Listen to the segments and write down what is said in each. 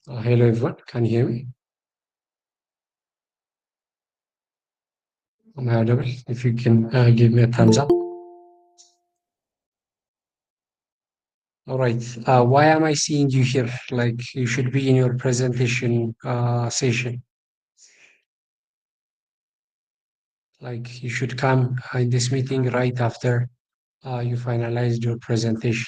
Hello everyone, can you hear me? Am I audible? If you can give me a thumbs up. All right. Why am I seeing you here? Like you should be in your presentation session. Like you should come in this meeting right after you finalized your presentation.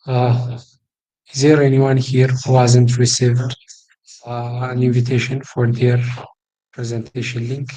Uh, is there anyone here who hasn't received an invitation for their presentation link?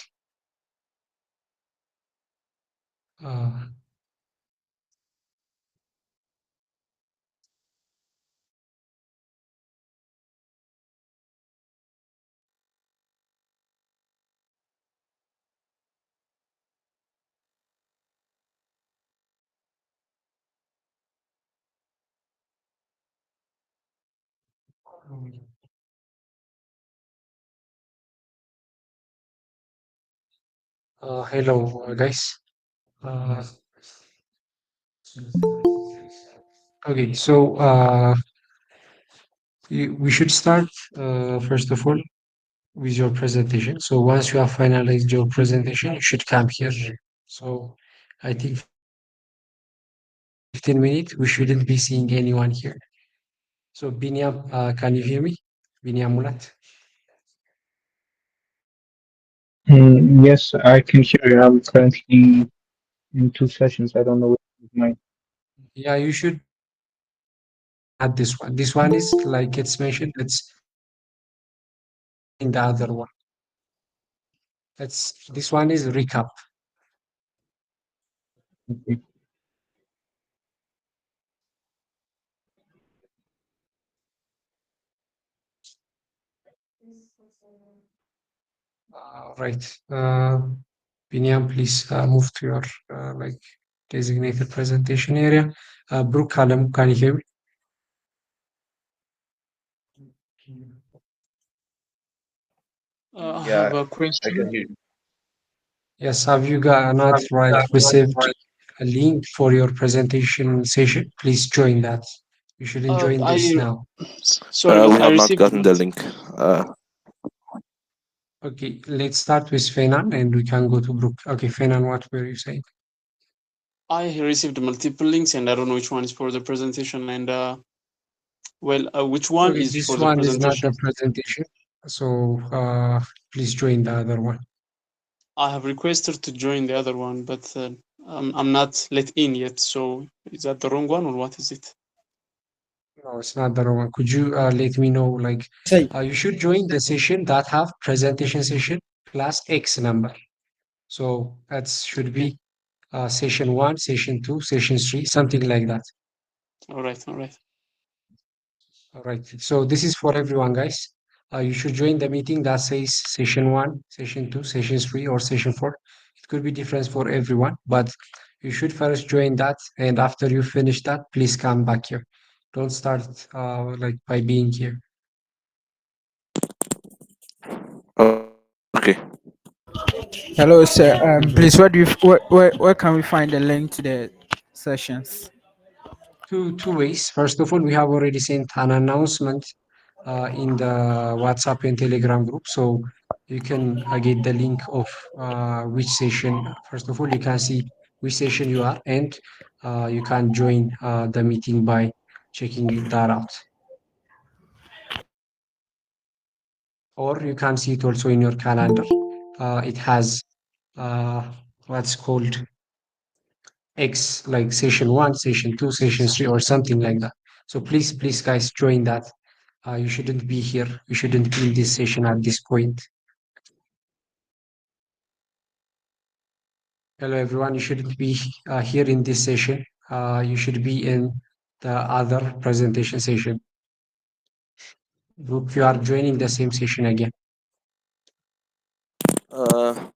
Uh, Hello, guys. Uh, okay, so we should start first of all with your presentation. So once you have finalized your presentation, you should come here. So I think 15 minutes, we shouldn't be seeing anyone here. So Binyam, can you hear me? Binyam Mulat. Yes, I can hear you. I'm currently in two sessions. I don't know which is mine. Yeah, you should add this one. This one is like it's mentioned, it's in the other one. That's this one is recap. Okay. Right. Binyam, please move to your like designated presentation area. Brooke Hallam, can you hear me? I Yeah, have a I can question. hear you. Yes, have you got not like received a link for your presentation session? Please join that. You shouldn't join this I now. sorry, but We I have not received gotten the link. Okay, let's start with Fenan and we can go to Brooke. Okay, Fenan, what were you saying? I received multiple links and I don't know which one is for the presentation and which one Okay, is this for the one is not presentation? the presentation, so please join the other one. I have requested to join the other one, but I'm not let in yet. So is that the wrong one or what is it? No, it's not the wrong one. Could you let me know, like, Say, you should join the session that have presentation session plus X number. So that should be session one, session two, session three, something like that. All right, all right. All right. So this is for everyone, guys. You should join the meeting that says session one, session two, session three, or session four. It could be different for everyone, but you should first join that, and after you finish that, please come back here. Don't start like by being here. Okay. hello, sir. Everyone. Please, where can we find the link to the sessions? Two ways. First of all, we have already sent an announcement in the WhatsApp and Telegram group, so you can get the link of which session. First of all, you can see which session you are, and you can join the meeting by checking that out. Or you can see it also in your calendar. It has uh, what's called X, like session one, session two, session three, or something like that. So please, guys, join that. You shouldn't be here. You shouldn't be in this session at this point. Hello, everyone. You shouldn't be here in this session. You should be in the other presentation session. Group, you are joining the same session again. Uh,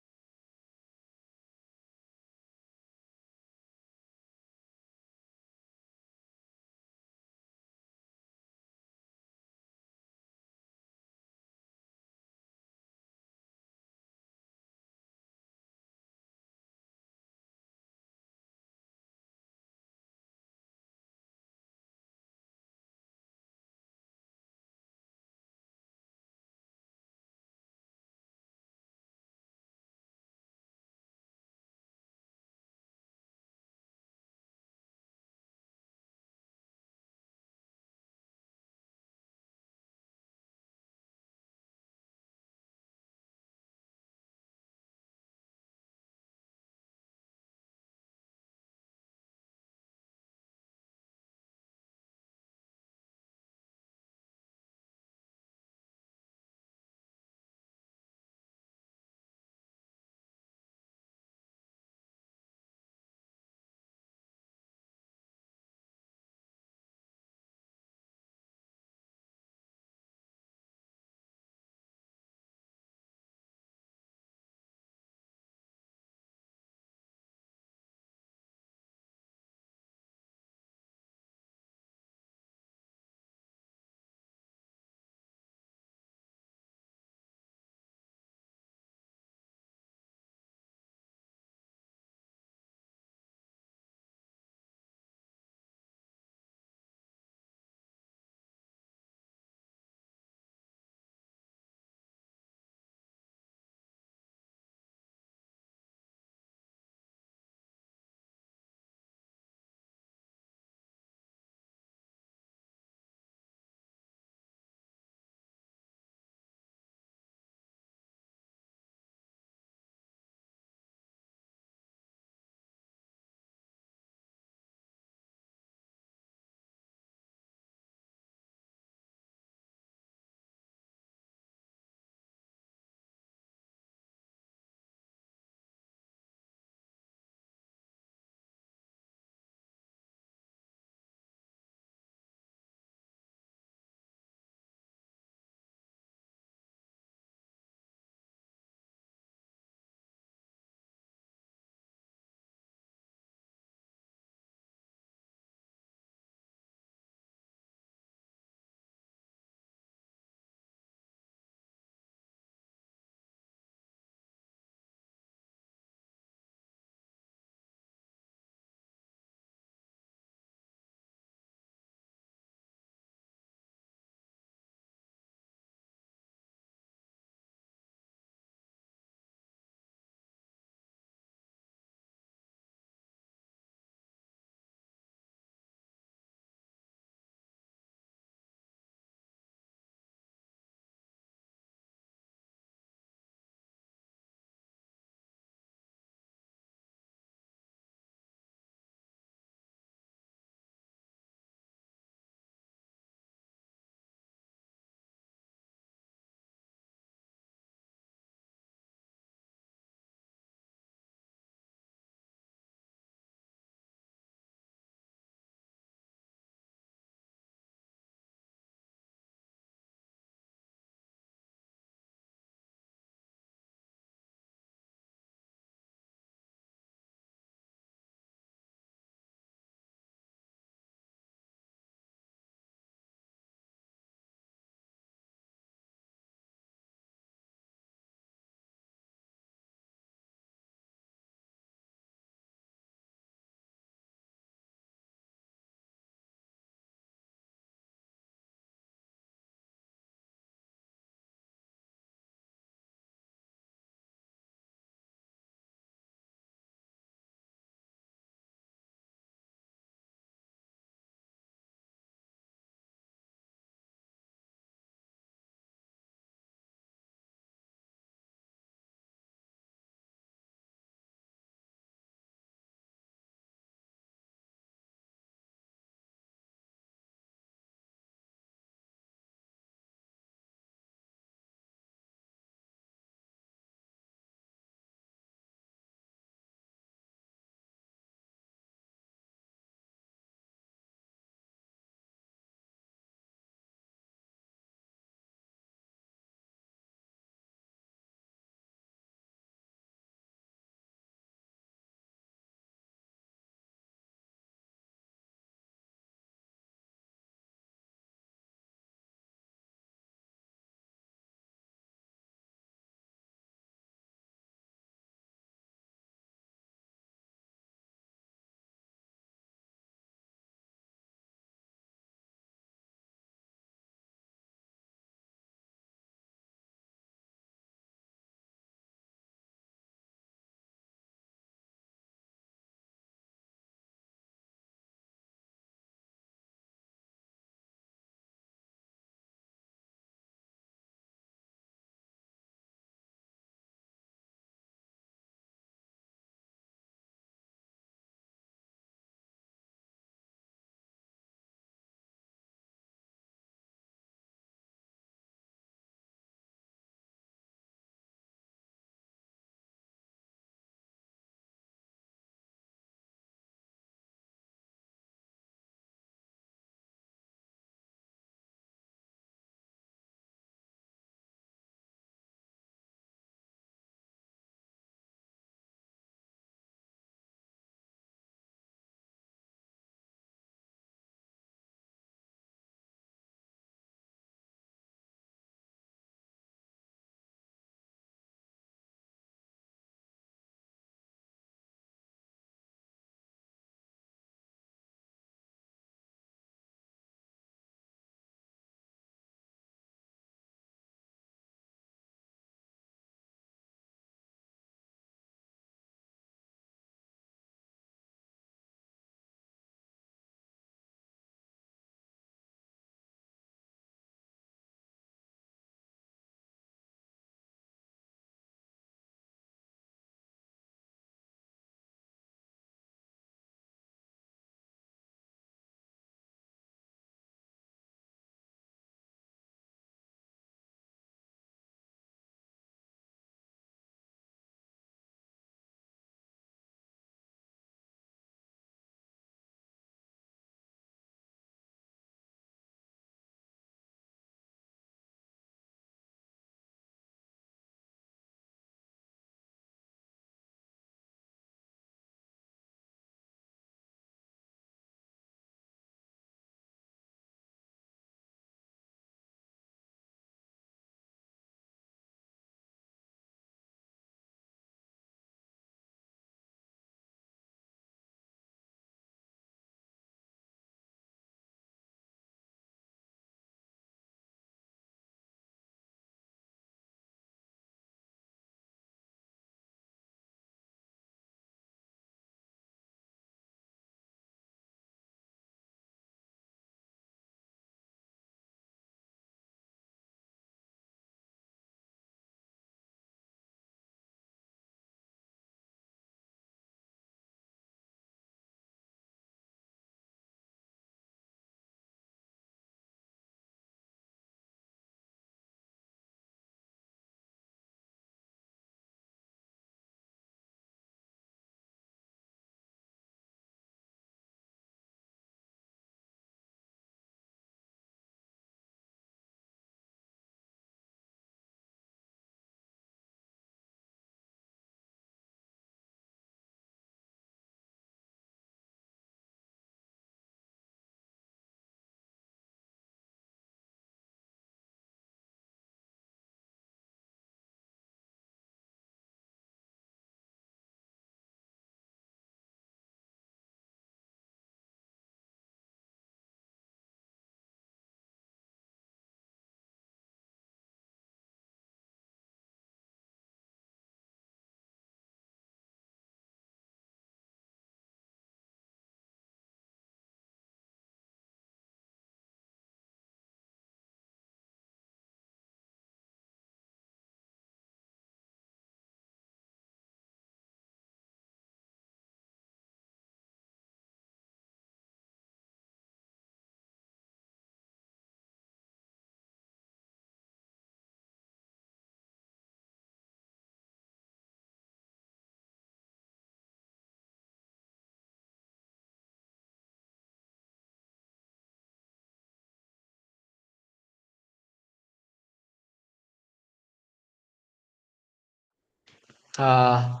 Uh,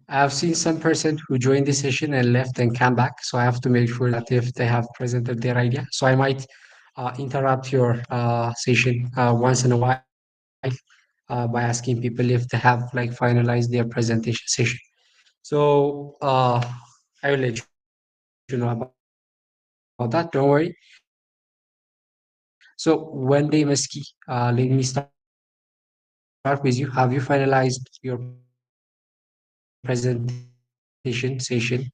I have seen some person who joined the session and left and come back. So I have to make sure that if they have presented their idea. So I might interrupt your session once in a while by asking people if they have like finalized their presentation session. So I will let you know about that. Don't worry. So when they Meski, let me start with you. Have you finalized your presentation session?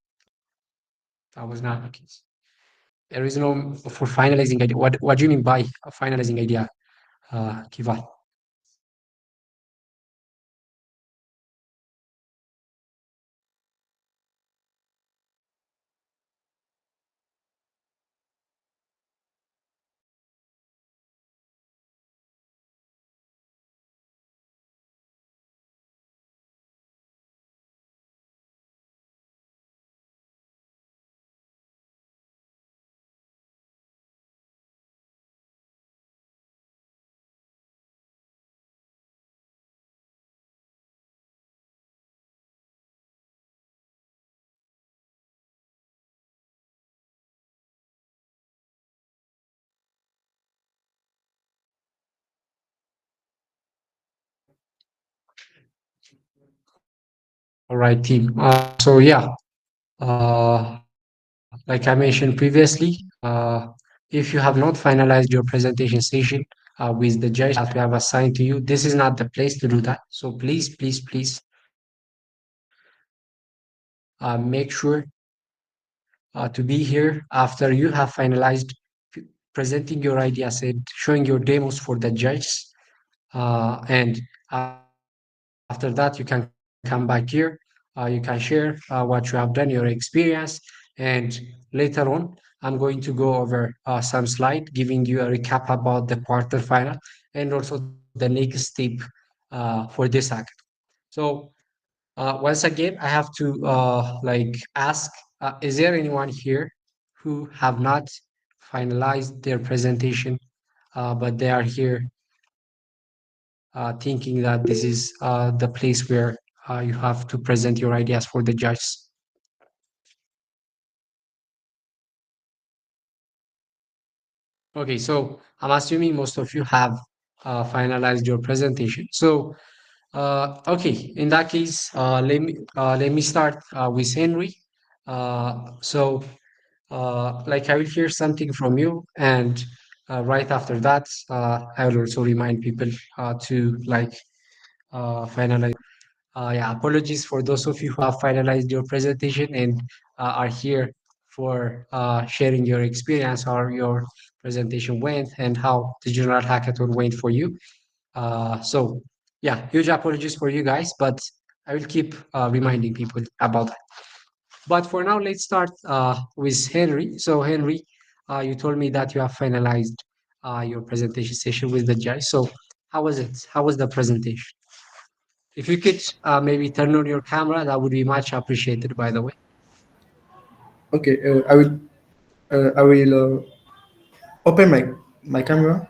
That was not the case. There is no for finalizing idea. What do you mean by a finalizing idea, Kiva? All right, team. So yeah, like I mentioned previously, if you have not finalized your presentation session with the judge that we have assigned to you, this is not the place to do that. So please, please, please, make sure to be here after you have finalized presenting your ideas and showing your demos for the judges. And after that, you can come back here. You can share what you have done, your experience, and later on, I'm going to go over some slide giving you a recap about the quarterfinal and also the next step for this hackathon. So once again, I have to like ask: is there anyone here who have not finalized their presentation, but they are here thinking that this is the place where you have to present your ideas for the judges? Okay, so I'm assuming most of you have finalized your presentation. So, okay, in that case, let me start with Henry. So, like I will hear something from you, and right after that, I will also remind people to like finalize. Yeah, apologies for those of you who have finalized your presentation and are here for sharing your experience or your presentation went and how the general hackathon went for you. So, yeah, huge apologies for you guys, but I will keep reminding people about that. But for now, let's start with Henry. So, Henry, you told me that you have finalized your presentation session with the judge. So, how was it? How was the presentation? If you could maybe turn on your camera, that would be much appreciated, by the way. Okay, I will open my camera.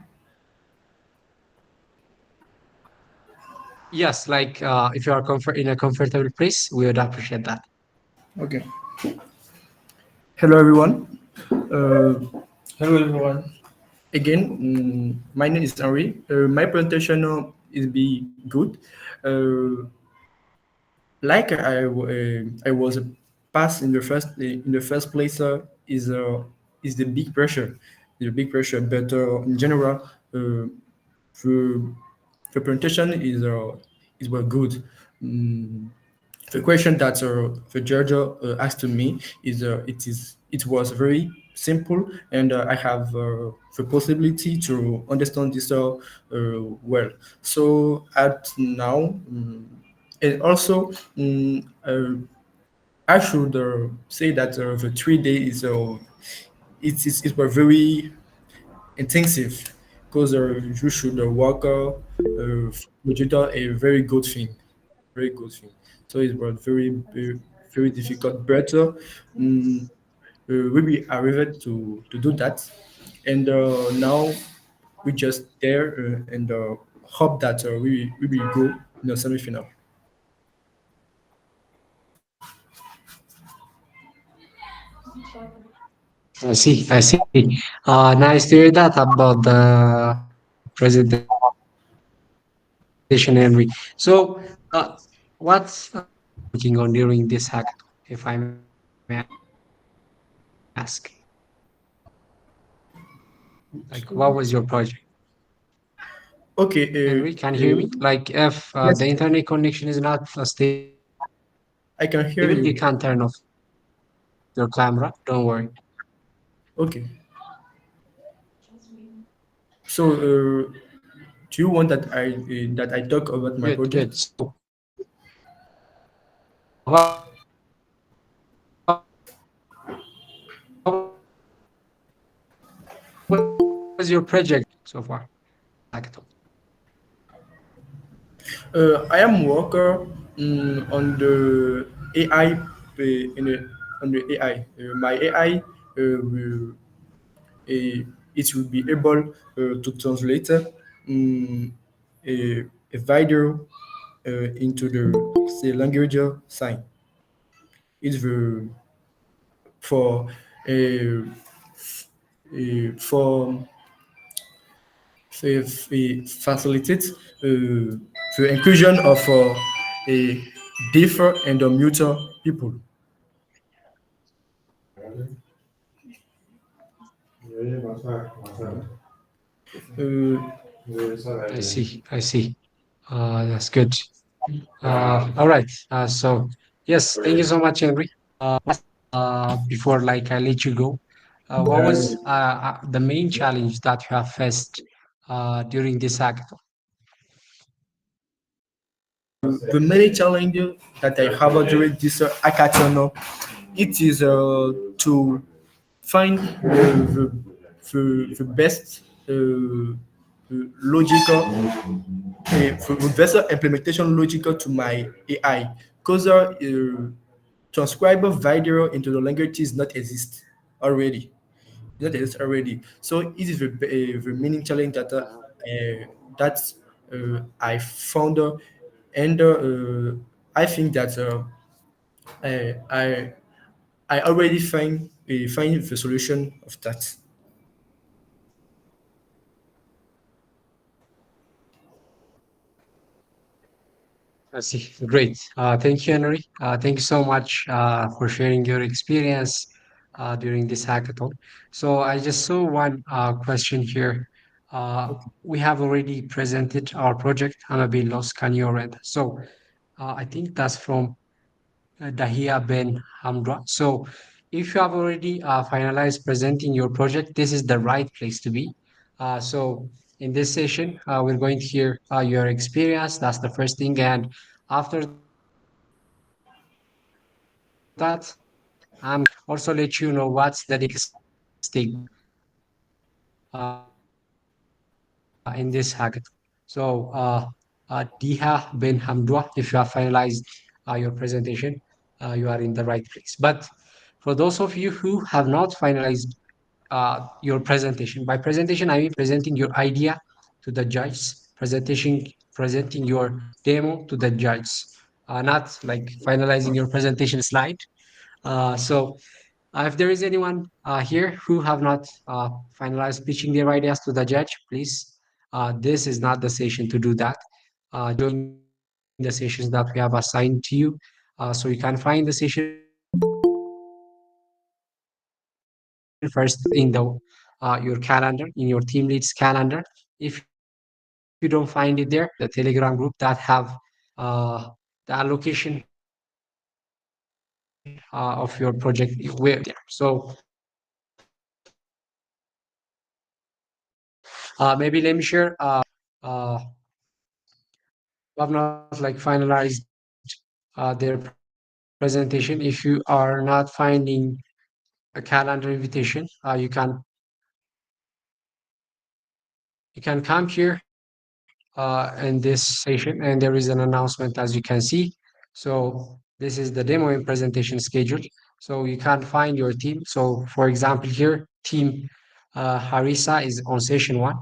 Yes, like if you are in a comfortable place, we would appreciate that. Okay. Hello everyone. Uh, Hello everyone. Again, my name is Henry. My presentation is be good. Uh, I was passed in the first place is the big pressure, But in general, the the presentation is well good. Mm, the question that the judge asked to me is it was very simple, and I have the possibility to understand this well. So at now, and also I should say that the 3 days it was very intensive because you should work digital a very good thing. So it was very difficult, but we arrived to do that, and now we just there and hope that we will go in the semi-final. I see. Nice to hear that about the presentation, Henry. So, what working on during this hackathon, if I may ask? Like, what was your project? Okay, Henry, can you hear me? Like, if yes, the internet connection is not stable, you can turn off your I can camera. hear Don't you. worry. Okay, so do you want that I talk about my Good, good. project? So, what was your project so far? During this hackathon? I am worker on the AI on the AI. My AI will it will be able to translate a video into the say language sign. It's for uh, for facilitate the inclusion of a deaf and a mute people. Uh, I see, I see. That's good. All right. So yes, thank you so much, Henry. Before like I let you go, what was the main challenge that you have faced during this hackathon? the many challenges that I have during this hackathon, it is to find the best logical the best implementation logical to my AI because transcriber video into the language is not exist already. Not exist already. So it is the meaning challenge that I found and I think that I I I already find the solution of that. I see. Great. Thank you, Henry. Thank you so much for sharing your experience during this hackathon. So I just saw one question here. We have already presented our project, Amabil Los Canyoret. So I think that's from Dahia Ben Hamdra. So if you have already finalized presenting your project, this is the right place to be. So in this session, we're going to hear your experience. That's the first thing. And after that, I'm going to also let you know what's the next step in this hackathon. So, Diha bin Hamdua, if you have finalized your presentation, you are in the right place. But for those of you who have not finalized your presentation, by presentation I mean presenting your idea to the judges, presenting your demo to the judges, not like finalizing your presentation slide. So if there is anyone here who have not finalized pitching their ideas to the judge, please, this is not the session to do that. Join the sessions that we have assigned to you. So you can find the session first in the your calendar, in your team lead's calendar. If you don't find it there, you can find it in the Telegram group that have the allocation of your project where there. So maybe let me share who have not like finalized their presentation. If you are not finding a calendar invitation, you can come here in this session, and there is an announcement as you can see. So this is the demo and presentation schedule. So you can find your team. So for example, here team Harissa is on session one.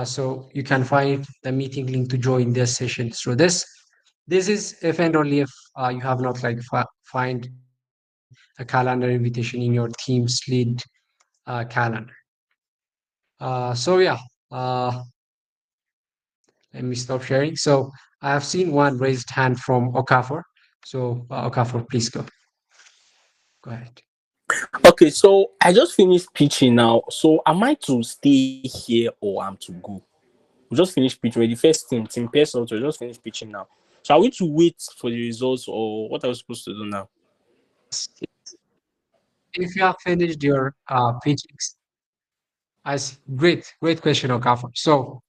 So you can find the meeting link to join this session through this. This is if and only if you have not like find a calendar invitation in your team's lead calendar. So yeah, uh, let me stop sharing. So I have seen one raised hand from Okafor. So Okafor, please go ahead. Okay, so I just finished pitching now. So am I to stay here or I'm to go? We just finished pitching. We're the first team Person. So we just finished pitching now. So are we to wait for the results or what are we supposed to do now? Yes, if you have finished your pitchings, I see. Great question, Okafor. So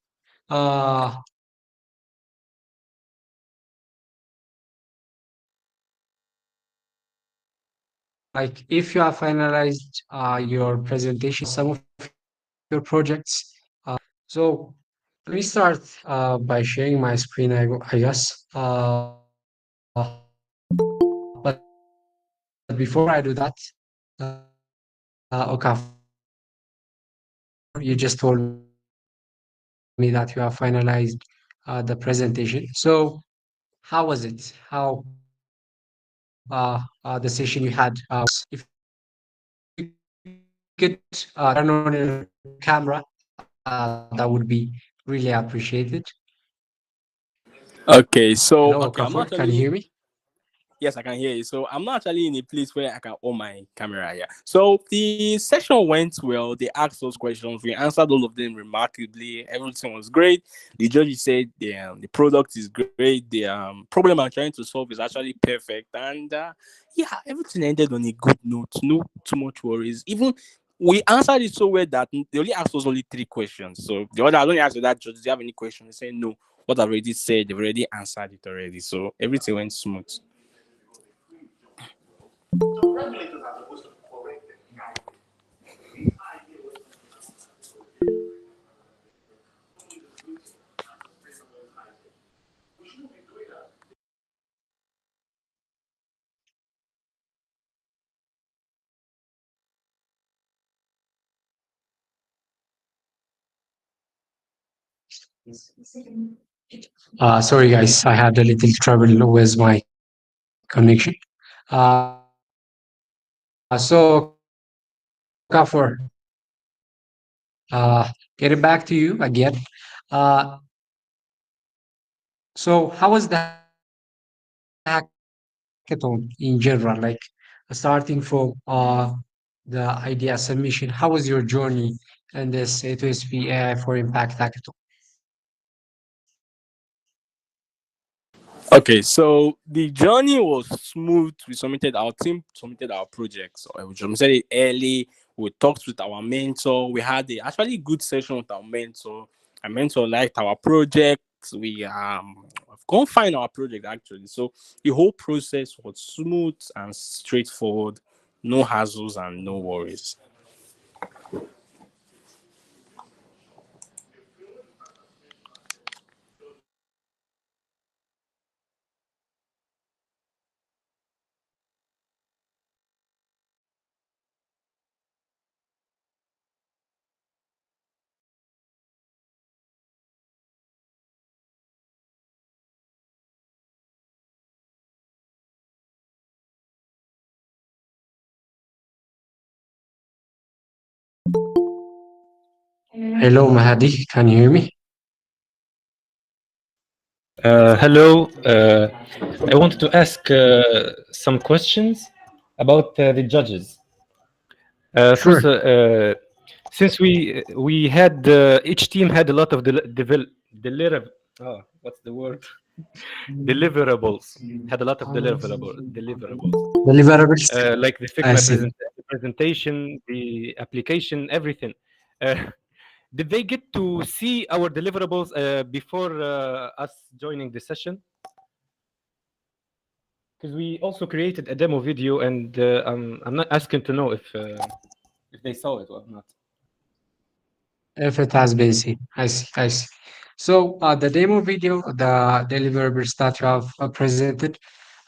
uh, like if you have finalized your presentation, some of your projects. So let me start by sharing my screen, I guess. But before I do that, Okafor, you just told me that you have finalized the presentation. So how was it? How the session you had was? If you could turn on your camera, that would be really appreciated. Okay, Hello, so okay, I'm Okafor, not can you hear actually me? yes, I can hear you. So I'm not actually in a place where I can on my camera here. So the session went well. They asked those questions. We answered all of them remarkably. Everything was great. The judges said the product is great. The problem I'm trying to solve is actually perfect. And yeah, everything ended on a good note. No too much worries. Even we answered it so well that they only asked us only three questions. So the other I only asked that judge, do you have any questions? They said no. What I've already said, they've already answered it already. So everything went smooth. Sorry, guys, I had a little trouble with my connection. So, Okafor, getting back to you again. Uh, so, how was the hackathon in general? Like, starting from the idea submission, how was your journey in this A2SV for Impact Hackathon? Okay, so the journey was smooth. We submitted our team submitted our projects. We submitted it early. We talked with our mentor. We had a actually good session with our mentor. Our mentor liked our project. We have gone find our project actually. So the whole process was smooth and straightforward. No hassles and no worries. Hello, Mahadi, can you hear me? Hello. I wanted to ask some questions about the judges. First, Sure. since we had each team had a lot of what's the word? Deliverables. Had a lot of deliverables. Deliverables. Like the I Figma see. presentation, the application, everything. Uh, did they get to see our deliverables before us joining the session? Because we also created a demo video, and I'm not asking to know if they saw it or not. If it has been seen. I see. I see. So the demo video, the deliverables that you have presented,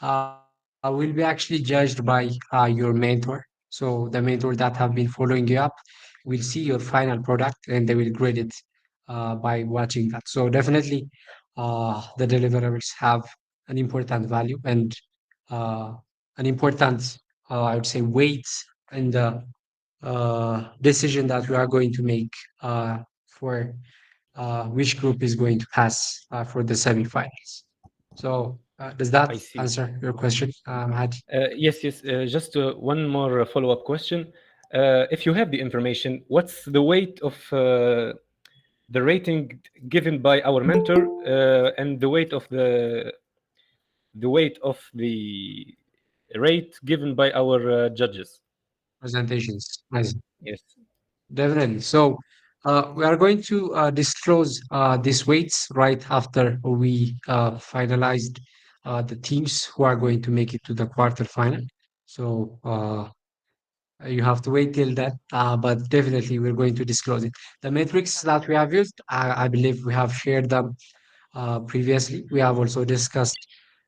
will be actually judged by your mentor. So the mentor that have been following you up will see your final product and they will grade it by watching that. So definitely, the deliverables have an important value and uh, an important, I would say, weight in the decision that we are going to make for which group is going to pass for the semifinals. So, does that I see. answer your question, Hadi? Yes, yes. Just one more follow-up question. If you have the information, what's the weight of the rating given by our mentor and the rate given by our judges? Presentations. Nice. Yes. Definitely. So, we are going to disclose these weights right after we finalized the teams who are going to make it to the quarterfinal. So, you have to wait till that, but definitely we're going to disclose it. The metrics that we have used, I believe we have shared them previously. We have also discussed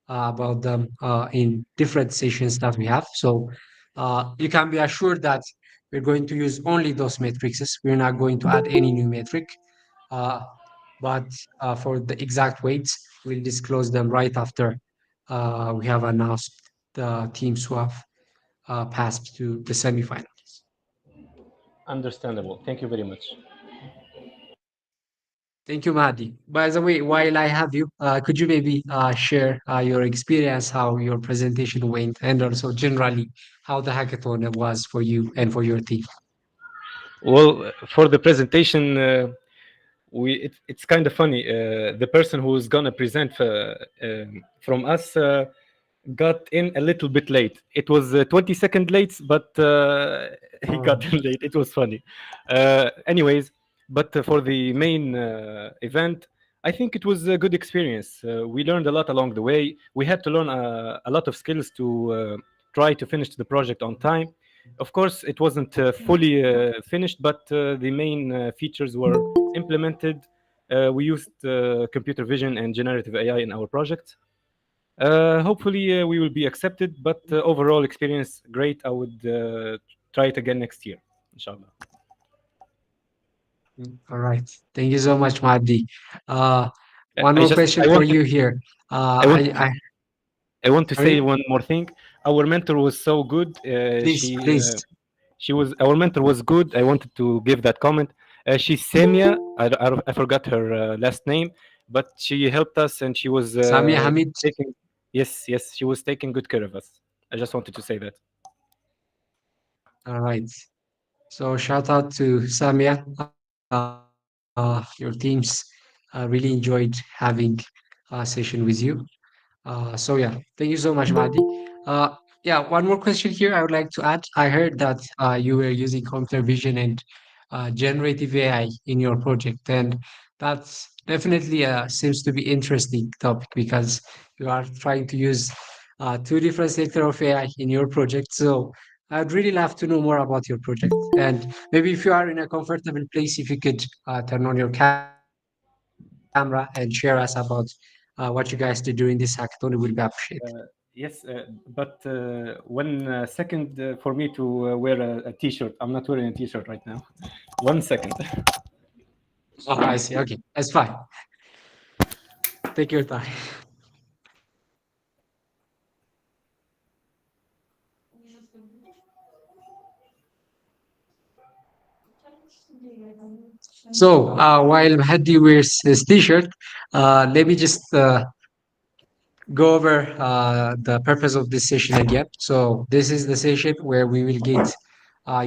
about them in different sessions that we have. So you can be assured that we're going to use only those matrices. We're not going to add any new metric. Uh, but for the exact weights, we'll disclose them right after we have announced the teams who have passed to the semifinals. Understandable. Thank you very much. Thank you, Mahdi. By the way, while I have you, could you maybe share your experience, how your presentation went, and also generally how the hackathon was for you and for your team? Well, for the presentation, it's kind of funny. The person who's gonna present from us got in a little bit late. It was 20-second late, but he got Oh, in late. It was funny. Anyways, but for the main event, I think it was a good experience. We learned a lot along the way. We had to learn a lot of skills to try to finish the project on time. Of course, it wasn't fully finished, but the main features were implemented. We used computer vision and generative AI in our project. Hopefully, we will be accepted, but overall experience great. I would try it again next year, inshallah. all right. Thank you so much, Mahdi. Uh, one I more just question for you here. I want I I want to say sorry, one more thing. Our mentor was so good. please, please. She was our mentor was good. I wanted to give that comment. She's Semia. I forgot her last name, but she helped us and she was Samia Hamid. taking. Yes, yes, she was taking good care of us. I just wanted to say that. All right. So shout out to Samia. Your teams really enjoyed having a session with you. So yeah, thank you so much, Mahdi. Yeah, one more question here I would like to add. I heard that you were using computer vision and generative AI in your project, and that's definitely seems to be interesting topic because you are trying to use two different sector of AI in your project. So I'd really love to know more about your project, and maybe if you are in a comfortable place, if you could turn on your camera and share us about what you guys do during this hackathon, it will be appreciated. Yes, but 1 second for me to wear a t-shirt. I'm not wearing a t-shirt right now. 1 second. Oh, I see. Okay, that's fine. Take your time. So while Hadi wears his t-shirt, let me just go over the purpose of this session again. So this is the session where we will get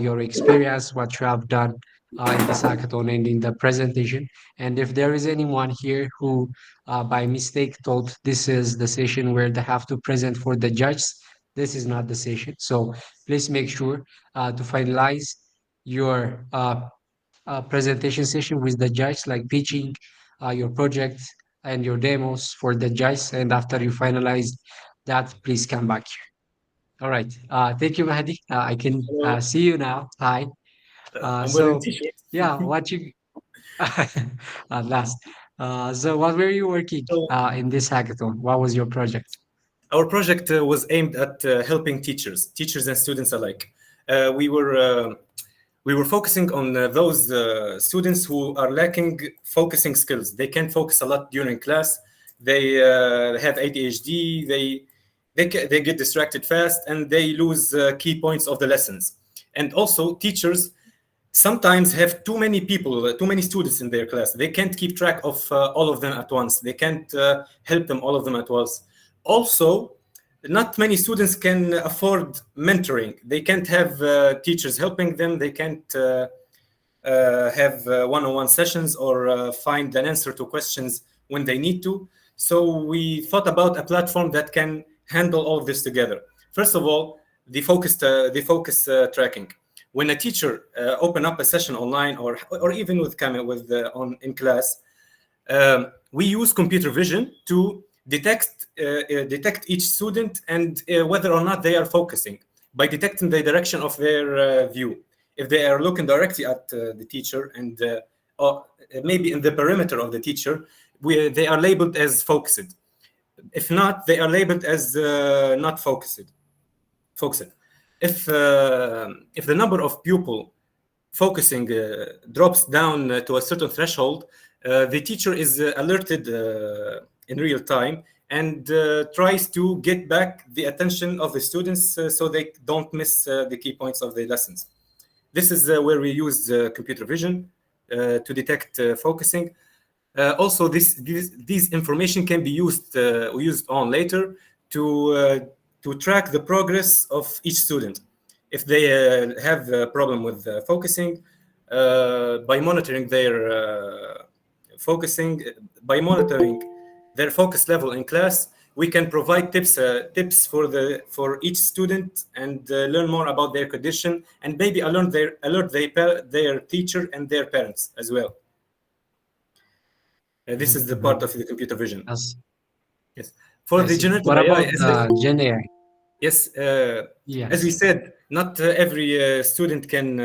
your experience, what you have done in this hackathon and in the presentation. And if there is anyone here who by mistake thought this is the session where they have to present for the judges, this is not the session. So please make sure to finalize your presentation session with the judge, like pitching your project and your demos for the judge. And after you finalize that, please come back here. All right. Thank you, Mahdi. I can Hello. see you now. Hi. I'm wearing So, t-shirt. yeah, what you at last. So, what were you working So in this hackathon? What was your project? our project was aimed at helping teachers and students alike. Uh, we were uh, we were focusing on those students who are lacking focusing skills. They can't focus a lot during class. They have ADHD. They get distracted fast and they lose key points of the lessons. And also teachers sometimes have too many people, too many students in their class. They can't keep track of all of them at once. They can't help them all of them at once. Also, not many students can afford mentoring. They can't have teachers helping them. They can't have one-on-one sessions or find an answer to questions when they need to. So we thought about a platform that can handle all of this together. First of all, the focus tracking. When a teacher open up a session online or even with camera with on in class, we use computer vision to detect each student and whether or not they are focusing by detecting the direction of their view. If they are looking directly at the teacher and or maybe in the perimeter of the teacher, they are labeled as focused. If not, they are labeled as not focused. Focused. If the number of pupil focusing drops down to a certain threshold, the teacher is alerted in real time and tries to get back the attention of the students so they don't miss the key points of the lessons. This is where we use computer vision to detect focusing. Also, these information can be used on later to track the progress of each student. If they have a problem with focusing, by monitoring their focusing, by monitoring their focus level in class, we can provide tips for each student and learn more about their condition and maybe alert their teacher and their parents as well. This is the part of the computer vision. Yes, Yes. For I the see. generative What AI, about Gen AI? yes, as we Yes. said, not every student can.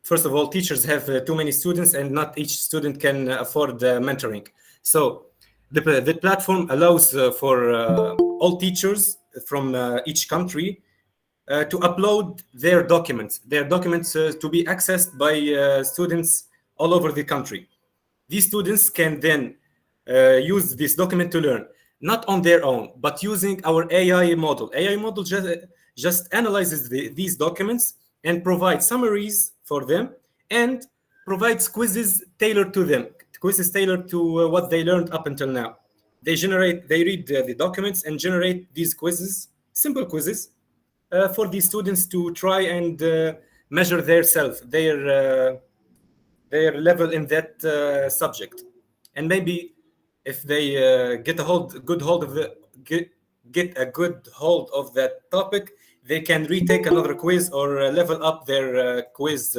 First of all, teachers have too many students, and not each student can afford mentoring. So, the platform allows for all teachers from each country to upload their documents to be accessed by students all over the country. These students can then use this document to learn, not on their own, but using our AI model. AI model just analyzes these documents and provides summaries for them and provides quizzes tailored to them, quizzes tailored to what they learned up until now. They read the documents and generate these quizzes, simple quizzes, for these students to try and measure their level in that subject, and maybe if they get good hold of get a good hold of that topic, they can retake another quiz or level up their quiz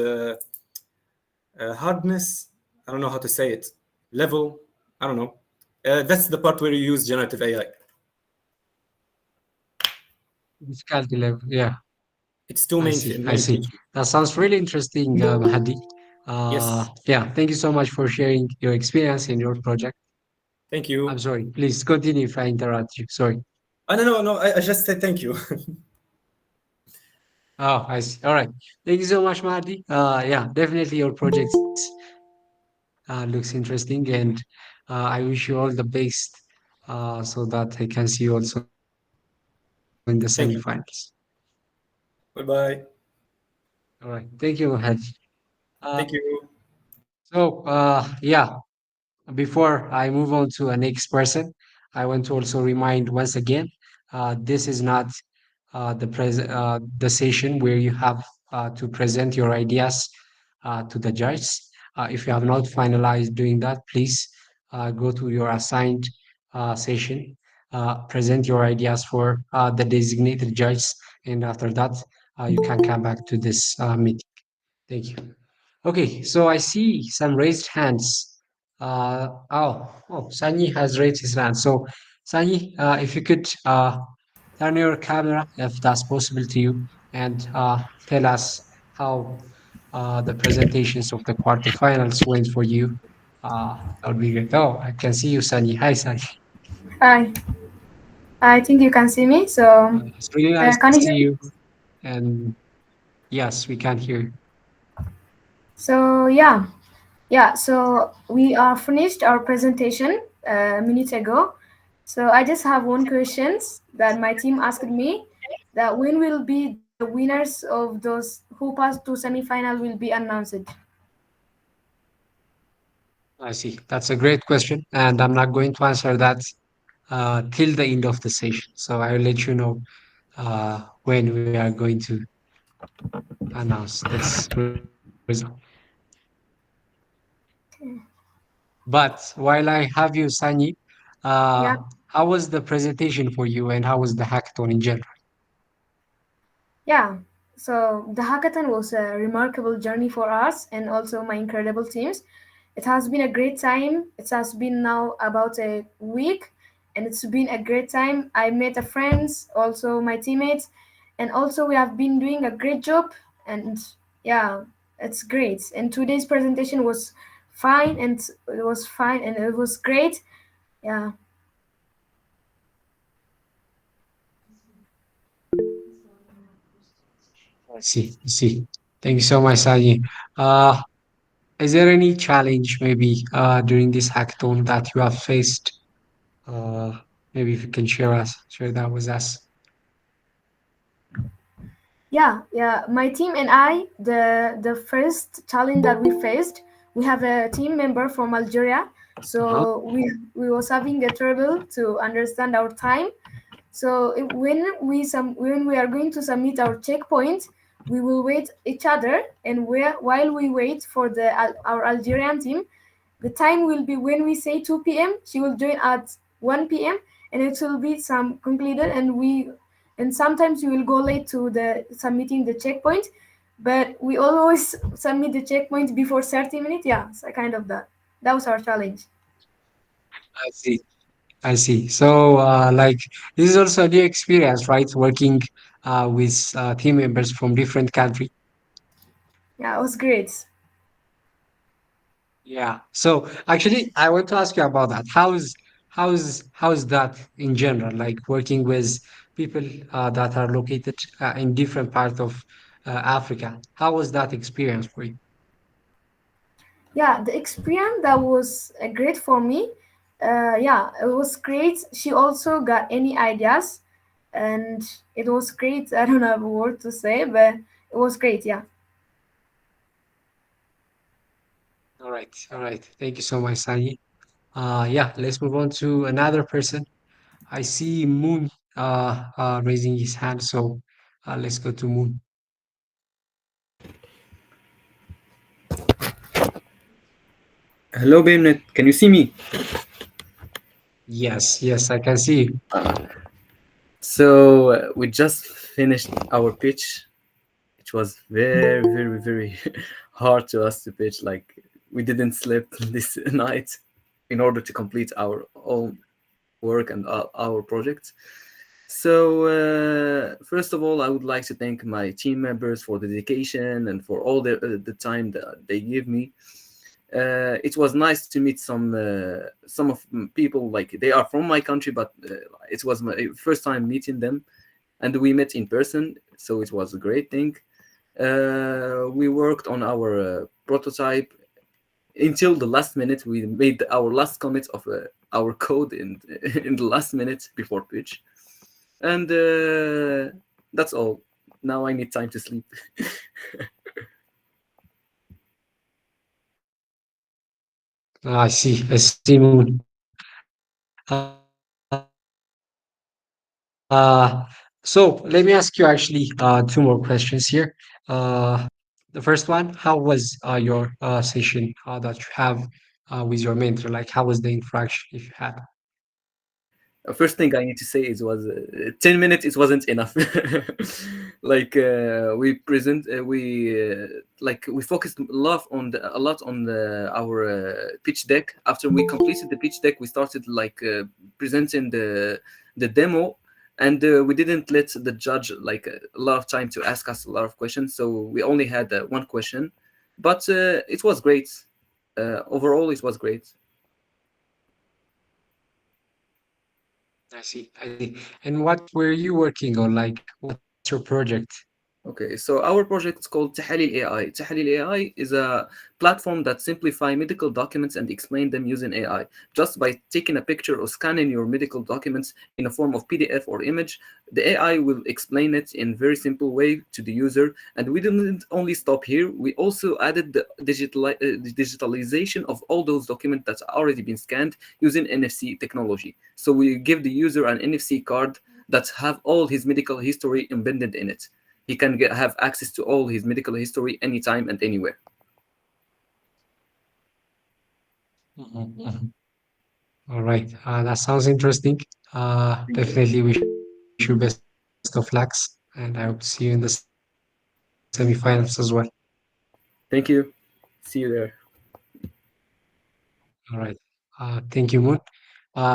hardness. I don't know how to say it. Level. I don't know. That's the part where you use generative AI. Difficulty level. Yeah, It's two I main see. I main see. features. That sounds really interesting, Mahdi. Yes. Yeah, thank you so much for sharing your experience in your project. Thank I'm you. sorry. Please continue if I interrupt you. Sorry. No. I just said thank you. Oh, I see. All right. Thank you so much, Mahdi. Yeah, definitely your project looks interesting, and I wish you all the best so that I can see you also in the semifinals. Thank you. Bye bye. All right. Thank you, Mahdi. Thank you. So, yeah, before I move on to a next person, I want to also remind once again, this is not the session where you have to present your ideas to the judges. If you have not finalized doing that, please go to your assigned session, present your ideas for the designated judges, and after that, you can come back to this meeting. Thank you. Okay, so I see some raised hands. Sani has raised his hand. So, Sani, if you could turn your camera, if that's possible to you, and tell us how the presentations of the quarterfinals went for you. That would be great. Oh, I can see you, Sani. Hi, Sani. Hi, I think you can see me. So, It's really nice can to you see hear me? you. And yes, we can hear you. So, yeah. So we are finished our presentation a minute ago. So I just have one question that my team asked me: that when will be the winners of those who passed to semi-final will be announced. I see. That's a great question, and I'm not going to answer that till the end of the session. So I will let you know when we are going to announce this result. But while I have you, Sani, Yeah. how was the presentation for you, and how was the hackathon in general? Yeah, so the hackathon was a remarkable journey for us and also my incredible teams. It has been a great time. It has been now about a week and it's been a great time. I met a friends, also my teammates, and also we have been doing a great job and yeah, it's great. And today's presentation was fine and it was fine and it was great. Yeah. I see. I see. Thank you so much, Sani. Uh, is there any challenge maybe during this hackathon that you have faced? Uh, maybe if you can share that with us. Yeah. My team and I, the first challenge that we faced, we have a team member from Algeria, Uh-huh. so we was having a trouble to understand our time. So when we are going to submit our checkpoint, we will wait each other, and while we wait for our Algerian team, the time will be when we say 2 p.m. She will join at 1 p.m. and it will be some concluded and sometimes we will go late to the submitting the checkpoint, but we always submit the checkpoint before 30 minutes. Yeah, so kind of that. That was our challenge. I see. I see. So, like, this is also a new experience, right? Working with team members from different countries. Yeah, it was great. Yeah. So, actually, I want to ask you about that. How's that in general? Like working with people that are located in different parts of Africa. How was that experience for you? Yeah, the experience that was great for me. Yeah, it was great. She also got any ideas, and it was great. I don't have a word to say, but it was great. Yeah. All right. All right. Thank you so much, Sani. Yeah. Let's move on to another person. I see Moon raising his hand, so let's go to Moon. Hello, Bimnet. Can you see me? Yes, yes, I can see you. So we just finished our pitch. It was very, very, very hard to us to pitch. Like we didn't sleep this night in order to complete our own work and our project. So first of all, I would like to thank my team members for the dedication and for all the time that they give me. It was nice to meet some of people, like they are from my country, but it was my first time meeting them, and we met in person, so it was a great thing. We worked on our prototype until the last minute. We made our last commit of our code in in the last minute before pitch, and that's all. Now I need time to sleep. I see, Moon. So let me ask you actually two more questions here. Uh, the first one, how was your session that you have with your mentor? Like, how was the interaction if you had? First thing I need to say is was 10 minutes it wasn't enough. Like we focused a lot on our pitch deck. After we completed the pitch deck, we started presenting the demo, and we didn't let the judge like a lot of time to ask us a lot of questions, so we only had one question, but it was great. Overall it was great. I see, I see. And what were you working on? Like, what's your project? Okay, so our project is called Tahalil AI. Tahalil AI is a platform that simplify medical documents and explain them using AI. Just by taking a picture or scanning your medical documents in a form of PDF or image, the AI will explain it in very simple way to the user. And we didn't only stop here, we also added the digitalization of all those documents that's already been scanned using NFC technology. So we give the user an NFC card that have all his medical history embedded in it. He can have access to all his medical history anytime and anywhere. Mhm, mhm. All right. That sounds interesting. Definitely wish you best of lucks, and I hope to see you in the semifinals as well. Thank you. See you there. All right. Thank you, Moon.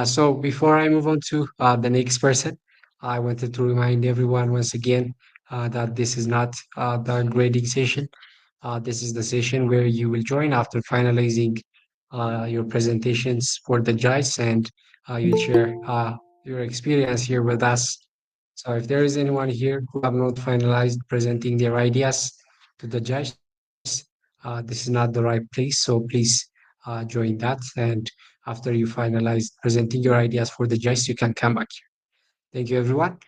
So before I move on to the next person, I wanted to remind everyone once again that this is not the grading session. This is the session where you will join after finalizing your presentations for the judge, and you'll share your experience here with us. So if there is anyone here who have not finalized presenting their ideas to the judge, this is not the right place. So please join that. And after you finalize presenting your ideas for the judge, you can come back here. Thank you, everyone.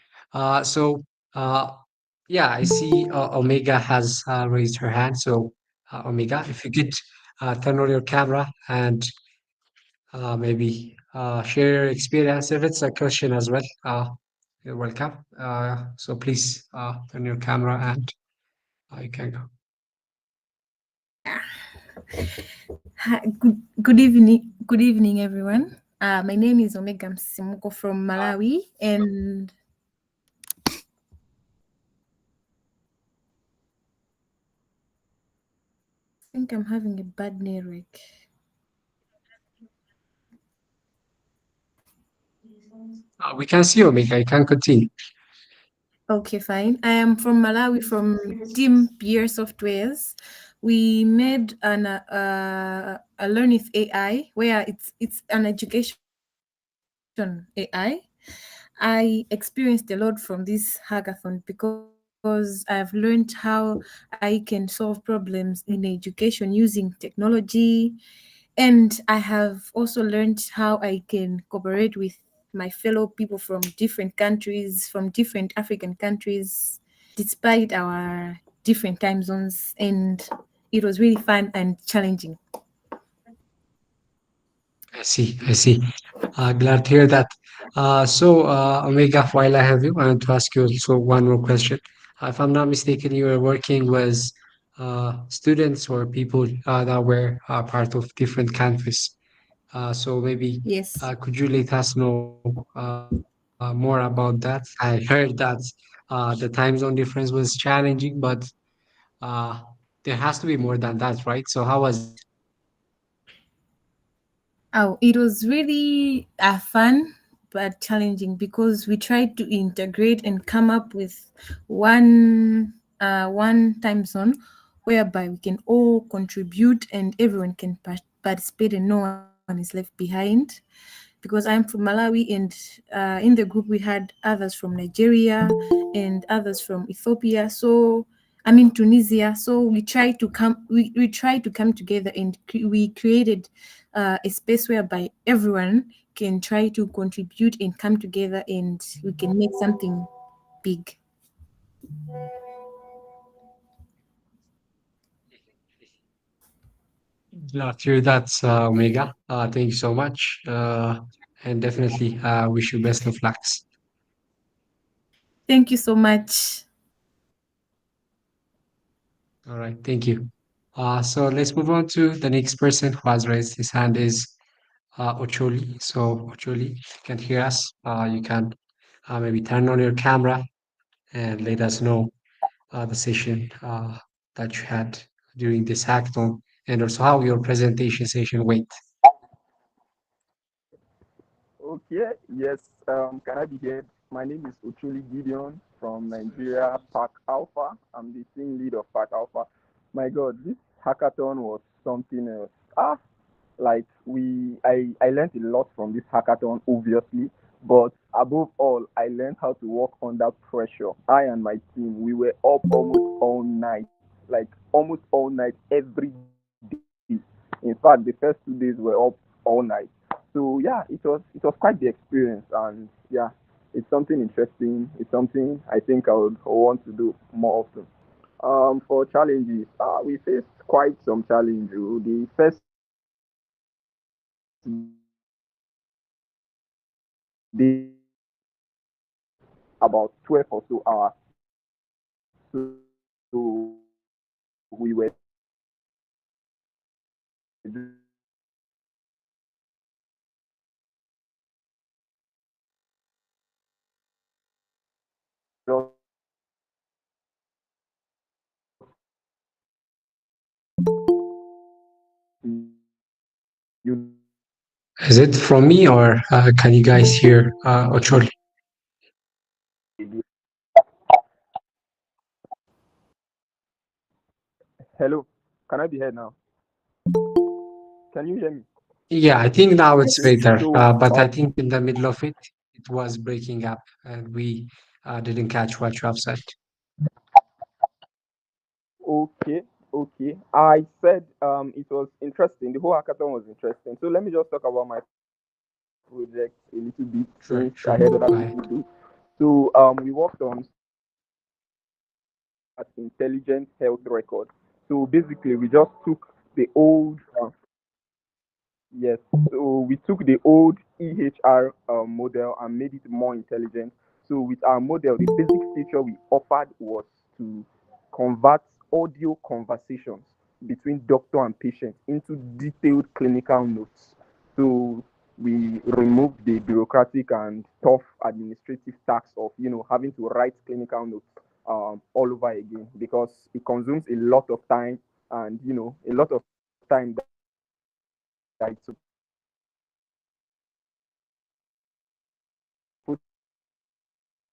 So, uh, yeah, I see Omega has raised her hand. So, Omega, if you could turn on your camera and maybe share your experience. If it's a question as well, you're welcome. So please turn your camera and you can go. Hi, good evening, everyone. My name is Omega Msimuko from Malawi, and I think I'm having a bad network. We can see Omega. You can continue. Okay, fine. I am from Malawi, from Team Peer Softwares. We made a Learn with AI, where it's an education AI. I experienced a lot from this hackathon because I've learned how I can solve problems in education using technology. And I have also learned how I can cooperate with my fellow people from different countries, from different African countries, despite our different time zones. And it was really fun and challenging. I see. I see. Glad to hear that. Omega, while I have you, I want to ask you also one more question. If I'm not mistaken, you were working with students or people that were part of different countries. So maybe Yes. could you let us know more about that? I heard that the time zone difference was challenging, but uh, there has to be more than that, right? So how was it? Oh, it was really fun but challenging because we tried to integrate and come up with one time zone whereby we can all contribute and everyone can participate and no one is left behind. Because I'm from Malawi, and in the group we had others from Nigeria and others from Ethiopia. So I'm in Tunisia. So we tried to come together, and we created a space whereby everyone can try to contribute and come together, and we can make something big. Glad to hear that, Omega. Thank you so much. And definitely wish you best of lucks. Thank you so much. All right, thank you. So let's move on to the next person who has raised his hand is Ocholi. So Ocholi, if you can hear us, you can maybe turn on your camera and let us know the session that you had during this hackathon and also how your presentation session went. Okay, yes. Can I be heard? My name is Uchuli Gideon from Nigeria, Park Alpha. I'm the team lead of Park Alpha. My God, this hackathon was something else. Like I learned a lot from this hackathon, obviously, But above all, I learned how to work under pressure. I and my team, we were up almost all night, like almost all night every day. In fact, the first 2 days were up all night. So yeah, it was quite the experience, and yeah, it's something interesting. It's something I think I would want to do more often. For challenges, we faced quite some challenge. Oh. The first day about 12 or so hours. So we were just you Is it from me or can you guys hear Ocholi? hello, can I be heard now? Can you hear me? Yeah, I think now it's Okay, better. so But I think in the middle of it, it was breaking up and we didn't catch what you have said. okay, okay. I said it was interesting. The whole hackathon was interesting. So let me just talk about my project a little bit since I heard Sure, other sure. people Go do. ahead. So we worked on something at intelligent health record. So basically, we just took the old yes. So we took the old EHR model and made it more intelligent. So with our model, the basic feature we offered was to convert audio conversations between doctor and patient into detailed clinical notes. So we removed the bureaucratic and tough administrative tasks of having to write clinical notes all over again because it consumes a lot of time and a lot of time that it's supposed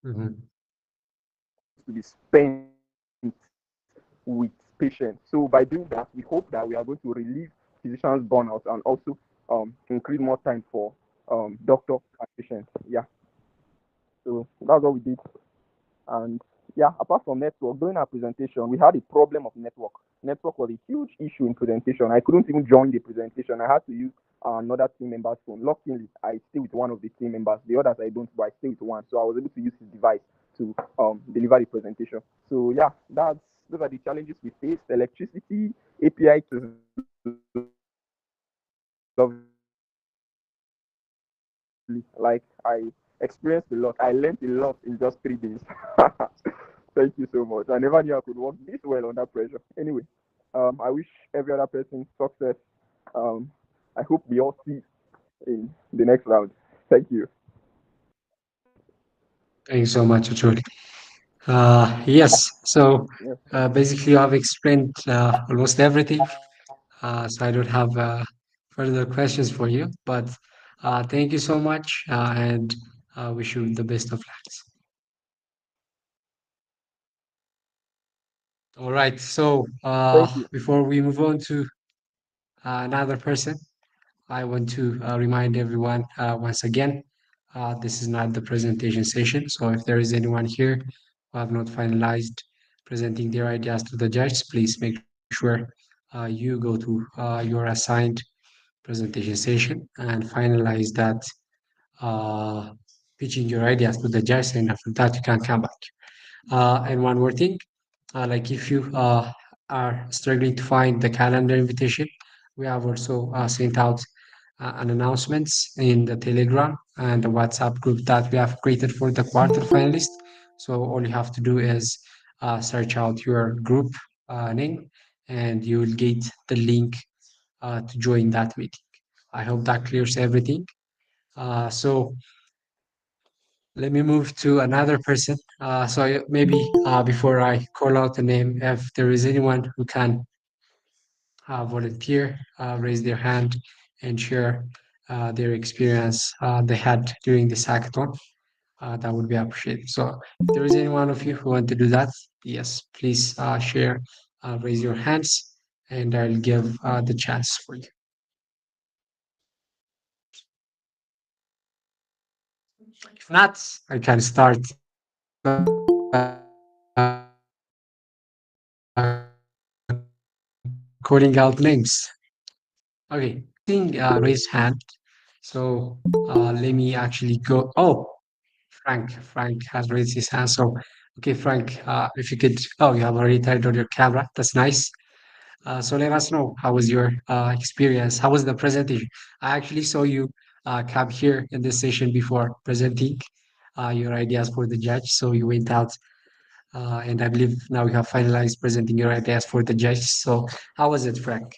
Mhm. to be spent with patients. So by doing that, we hope that we are going to relieve physicians' burnout and also increase more time for doctor and patient. Yeah. So that's what we did. And yeah, apart from network, during our presentation, we had a problem of network. Network was a huge issue in presentation. I couldn't even join the presentation. I had to use another team member's phone. Luckily, I stay with one of the team members. The others I don't, but I stay with one. So I was able to use his device to deliver the presentation. So yeah, that's those are the challenges we faced. Electricity, API is lovely. Like I experienced a lot. I learned a lot in just 3 days. Thank you so much. I never knew I could work this well under pressure. Anyway, I wish every other person success. Um, I hope we all see in the next round. Thank you. Thanks so much, Ocholi. Yes, so Yeah. basically you have explained almost everything. So I don't have further questions for you, but thank you so much and wish you the best of luck. All right, so Thank you. before we move on to another person, I want to remind everyone once again, this is not the presentation session. So if there is anyone here who have not finalized presenting their ideas to the judge, please make sure you go to your assigned presentation session and finalize that uh, pitching your ideas to the judge, and after that you can come back. And one more thing, like if you are struggling to find the calendar invitation, we have also sent out an announcements in the Telegram and the WhatsApp group that we have created for the quarterfinalists. So all you have to do is search out your group name, and you will get the link to join that meeting. I hope that clears everything. So let me move to another person. So maybe before I call out the name, if there is anyone who can volunteer, raise their hand, and share their experience they had during this hackathon, that would be appreciated. So if there is any one of you who want to do that, yes, please share, raise your hands, and I'll give the chance for you. If not, I can start calling out names. Okay, seeing raised hand. So let me actually go. Oh, Frank has raised his hand. So, okay, Frank, if you could. Oh, you have already turned on your camera. That's nice. So let us know how was your experience. How was the presentation? I actually saw you come here in this session before presenting your ideas for the judge. So you went out, and I believe now you have finalized presenting your ideas for the judge. So how was it, Frank?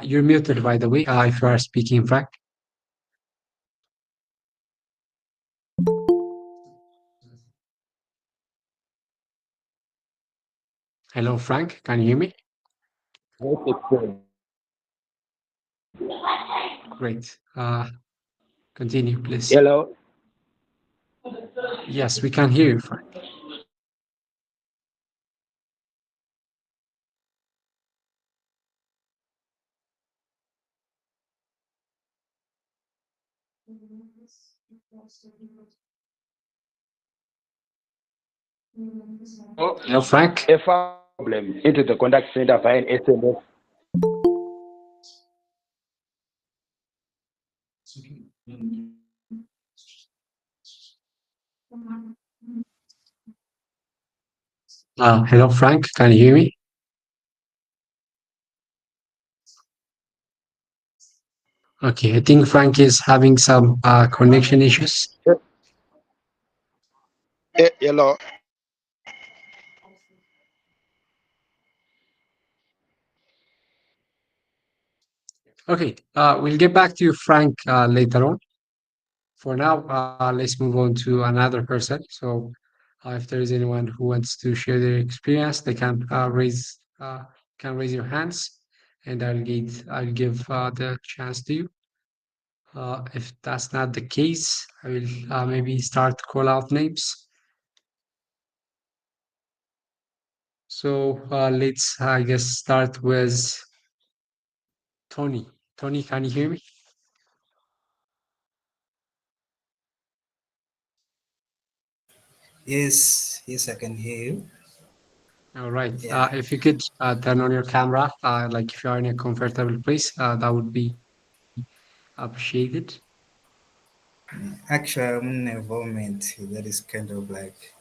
You're muted, by the way, if you are speaking, Frank. Hello, Frank. Can you hear me? Great. Continue, please. Hello. Yes, we can hear you, Frank. Hello, Frank. A problem into the contact center via an SMS. Hello, Frank. Can you hear me? Okay, I think Frank is having some connection issues. Hello. Okay, we'll get back to you, Frank, later on. For now, let's move on to another person. So, if there is anyone who wants to share their experience, they can raise your hands, and I'll give the chance to you. If that's not the case, I will maybe start call out names. So let's, I guess, start with Tony. Tony, can you hear me? Yes, I can hear you. All right. Yeah, If you could turn on your camera, like if you are in a comfortable place, that would be appreciated. actually, I'm in an environment that is kind of like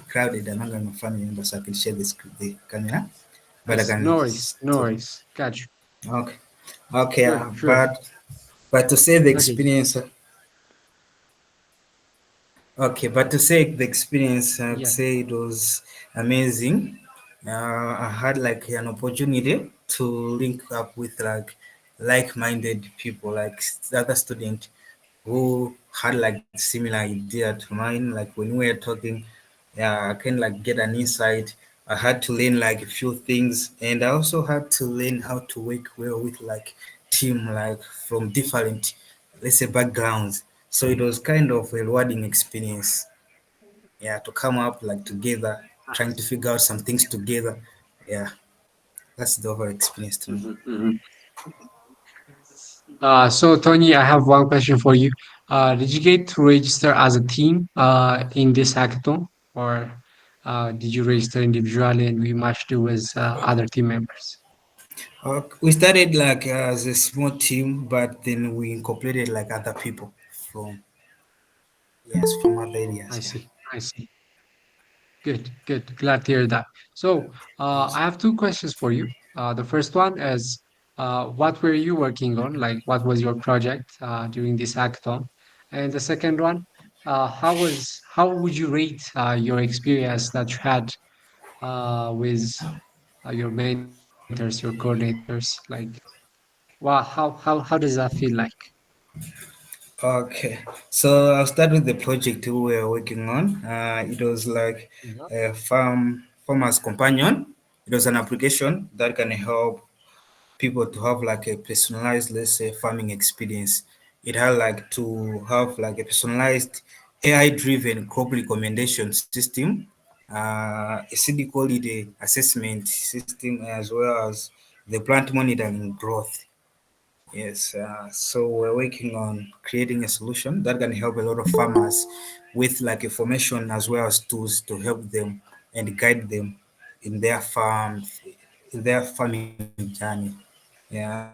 crowded. I'm not going to family members, so I can share the camera, I but I see. can. No worries. No worries. Got you. Okay, okay, Sure, sure. but to say the Okay. experience, okay, but to say the experience, I'd Yeah. say it was amazing. I had like an opportunity to link up with like-minded people, like other students who had like similar idea to mine. Like when we were talking, yeah, I can like get an insight. I had to learn like a few things, and I also had to learn how to work well with like team like from different, let's say, backgrounds. So it was kind of a rewarding experience. Yeah, to come up like together, trying to Nice. figure out some things together. Yeah, that's the overall experience to me. Mhm. So Tony, I have one question for you. Did you get to register as a team in this hackathon, or did you register individually and we matched you with other team members? We started like as a small team, but then we incorporated like other people from from other I areas. Yeah. see. I see. Good, good. Glad to hear that. So, I have two questions for you. The first one is, what were you working on? Like, what was your project during this hackathon? And the second one, how would you rate your experience that you had with your mentors, your coordinators? Like, wow, how does that feel like? Okay, so I'll start with the project we were working on. It was like Mhm. a farmer's companion. It was an application that can help people to have like a personalized, let's say, farming experience. It had like to have like a personalized AI-driven crop recommendation system. A CD called it a assessment system as well as the plant monitoring growth. Yes, so we're working on creating a solution that can help a lot of farmers with like information as well as tools to help them and guide them in their farms, in their farming journey. Yeah,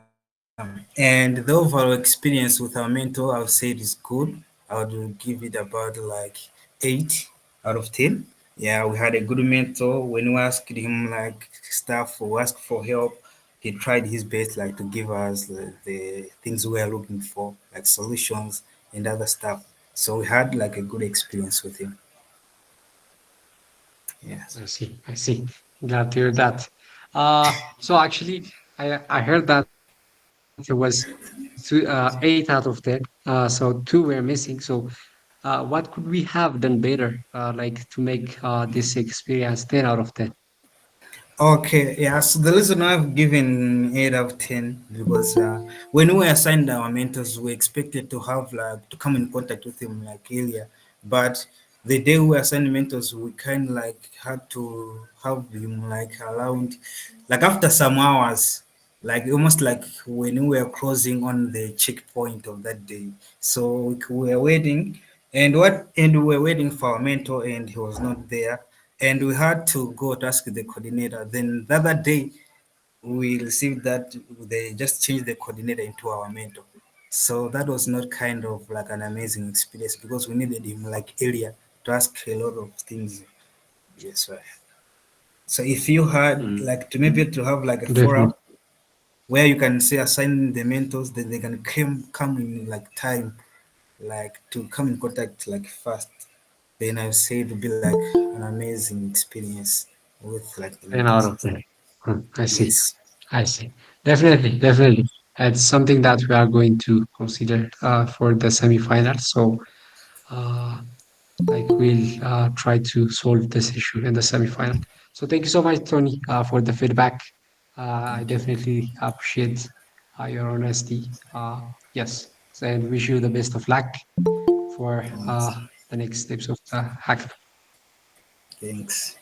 and the overall experience with our mentor, I would say it is good. I would give it about like 8 out of 10. Yeah, we had a good mentor. When we asked him like stuff or asked for help, he tried his best like to give us the things we are looking for, like solutions and other stuff. So we had like a good experience with him. Yes. I see. I see. Glad to hear that. So actually, I heard that it was 8 out of 10. So two were missing. So what could we have done better, like to make this experience 10 out of 10? Okay, yeah. So the reason I've given 8 out of 10 because when we assigned our mentors, we expected to have like to come in contact with him like earlier, but the day we assigned mentors, we kind of like had to have him like around, like after some hours, like almost like when we were crossing on the checkpoint of that day. So we were waiting, and we were waiting for our mentor, and he was not there, and we had to go to ask the coordinator. Then the other day, we received that they just changed the coordinator into our mentor. So that was not kind of like an amazing experience because we needed him like earlier to ask a lot of things. Yes, right. So if you had Mm, like to maybe to have like a definitely. forum where you can say assign the mentors, then they can come in like time, like to come in contact like fast. Then I would say it would be like an amazing experience with like the 10 out mentors. of 10. I see. Yes. I see. Definitely. Definitely. It's something that we are going to consider for the semifinals. So, uh, like we'll try to solve this issue in the semifinal. So thank you so much, Tony, for the feedback. I Thank you. definitely appreciate your honesty. Yes, and wish you the best of luck for Thanks. the next steps of the hackathon. Thanks.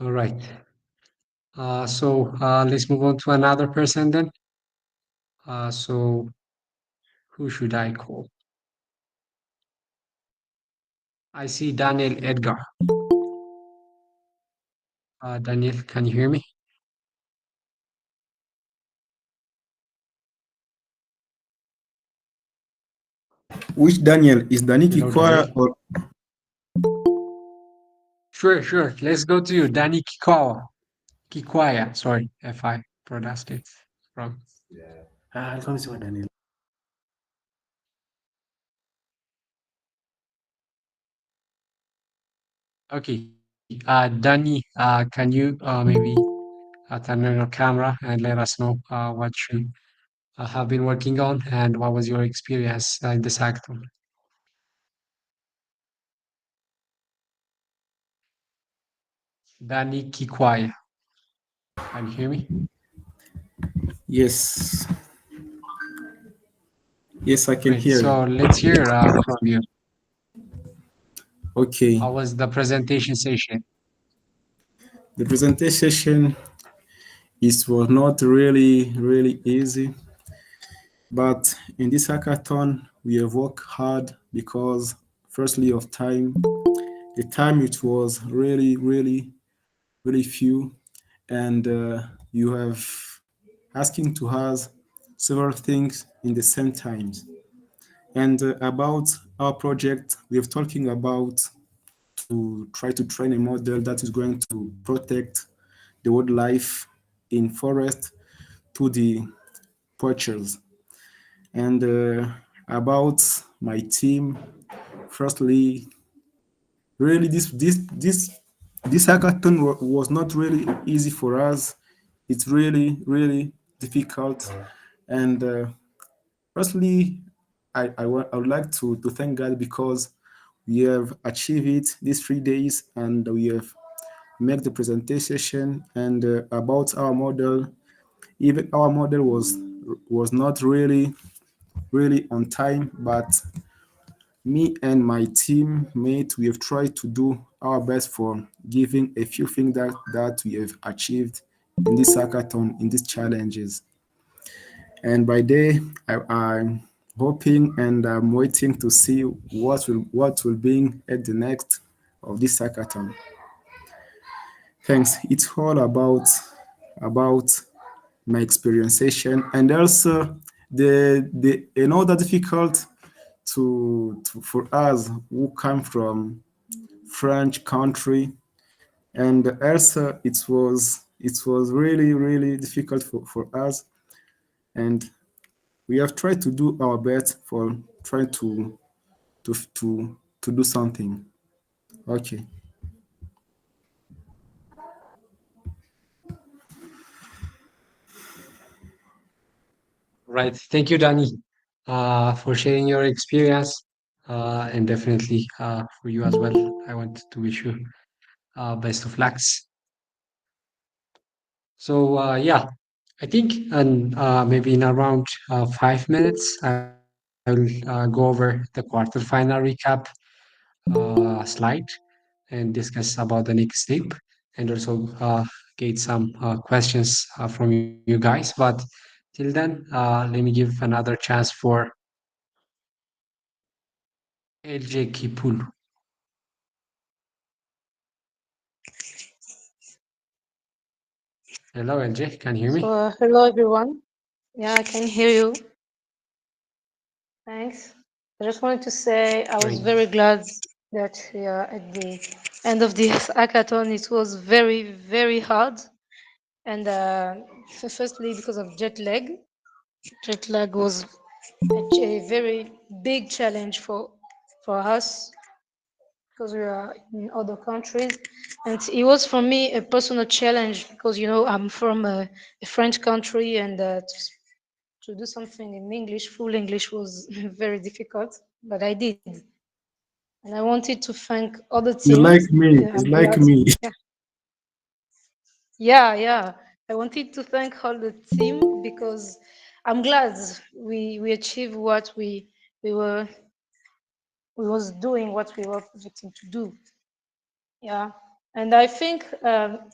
All right. So let's move on to another person then. So who should I call? I see Daniel Edgar. Daniel, can you hear me? Which Daniel? Is Daniki Hello, Kwara Daniel. or Sure, sure. Let's go to you, Danny Kikawa. Kikwaya. Sorry if I pronounced it wrong. Okay. Danny, can you maybe turn on your camera and let us know what you have been working on and what was your experience in this hackathon? Danny Kikwaya. Can you hear me? yes? Yes, I can Great. hear you. So let's hear from you. Okay. How was the presentation session? The presentation is was not really easy, but in this hackathon we have worked hard because firstly of time. The time it was really few, and you have asking to us several things in the same times. And about our project, we have talking about to try to train a model that is going to protect the wildlife in forest to the poachers. And about my team, firstly, really this hackathon was not really easy for us. It's really difficult. And firstly, I would like to thank God because we have achieved it these 3 days, and we have made the presentation. And about our model, even our model was not really on time, but me and my teammate, we have tried to do our best for giving a few things that we have achieved in this hackathon, in these challenges. And by day, I'm hoping and I'm waiting to see what will be at the next of this hackathon. Thanks. It's all about my experiences and also the another difficult to for us who come from French country, and also it was really difficult for us, and we have tried to do our best for trying to do something. Okay. Right. Thank you, Danny, for sharing your experience, and definitely for you as well. I want to wish you best of lucks. So yeah, I think and maybe in around 5 minutes, I will go over the quarterfinal recap slide and discuss about the next step, and also get some questions from you guys. But till then, let me give another chance for LJ Kipulu. Hello, LJ. Can you hear So, me? hello everyone. Yeah, I can hear you. Thanks. I just wanted to say I was Great. very glad that at the end of this hackathon it was very, very hard. And firstly, because of jet lag. Jet lag was a very big challenge for us because we are in other countries. And it was for me a personal challenge because, I'm from a French country and to do something in English, full English, was very difficult, but I did. And I wanted to thank all the You teams. like me. I'm It's like glad. me. Yeah. Yeah. I wanted to thank all the team because I'm glad we achieved what we were we was doing what we were projecting to do. Yeah, and I think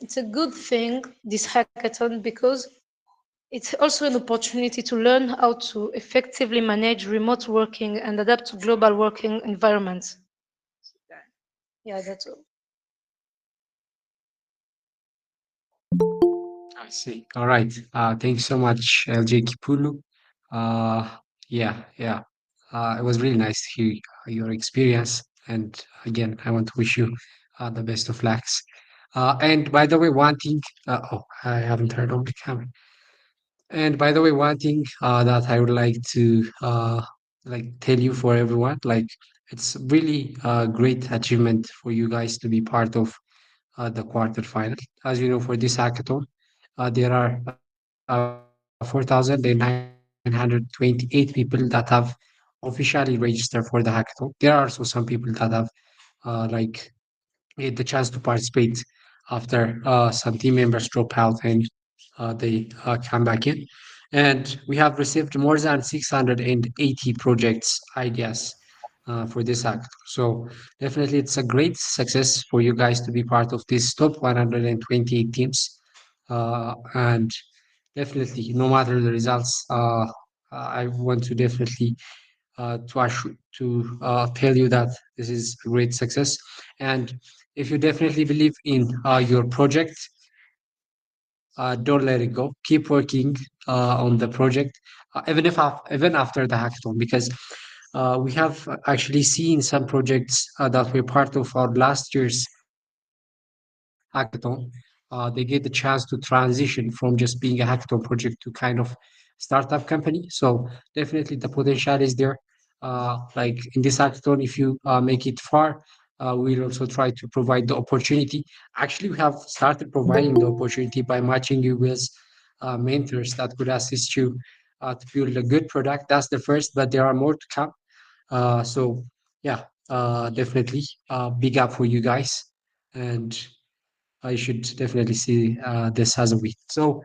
it's a good thing, this hackathon, because it's also an opportunity to learn how to effectively manage remote working and adapt to global working environments. Yeah, that's all. I see. All right. Thanks so much, LJ Kipulu. Uh, yeah. It was really nice to hear your experience. And again, I want to wish you the best of lucks. And by the way, one thing, oh, I haven't turned on the camera. And by the way, one thing that I would like to like tell you for everyone, like it's really a great achievement for you guys to be part of the quarterfinal. As you know, for this hackathon, there are 4,928 people that have officially registered for the hackathon. There are also some people that have like get the chance to participate after some team members drop out and they come back in. And we have received more than 680 projects ideas for this act. So definitely it's a great success for you guys to be part of this top 128 teams. And definitely, no matter the results, I want to definitely tell you that this is a great success. And if you definitely believe in your project, don't let it go. Keep working on the project, even after the hackathon, because we have actually seen some projects that were part of our last year's hackathon. They get the chance to transition from just being a hackathon project to kind of startup company. So definitely the potential is there. Like in this hackathon, if you make it far, we'll also try to provide the opportunity. Actually, we have started providing the opportunity by matching you with mentors that could assist you to build a good product. That's the first, but there are more to come. So yeah, definitely big up for you guys, and I should definitely see this as a win. So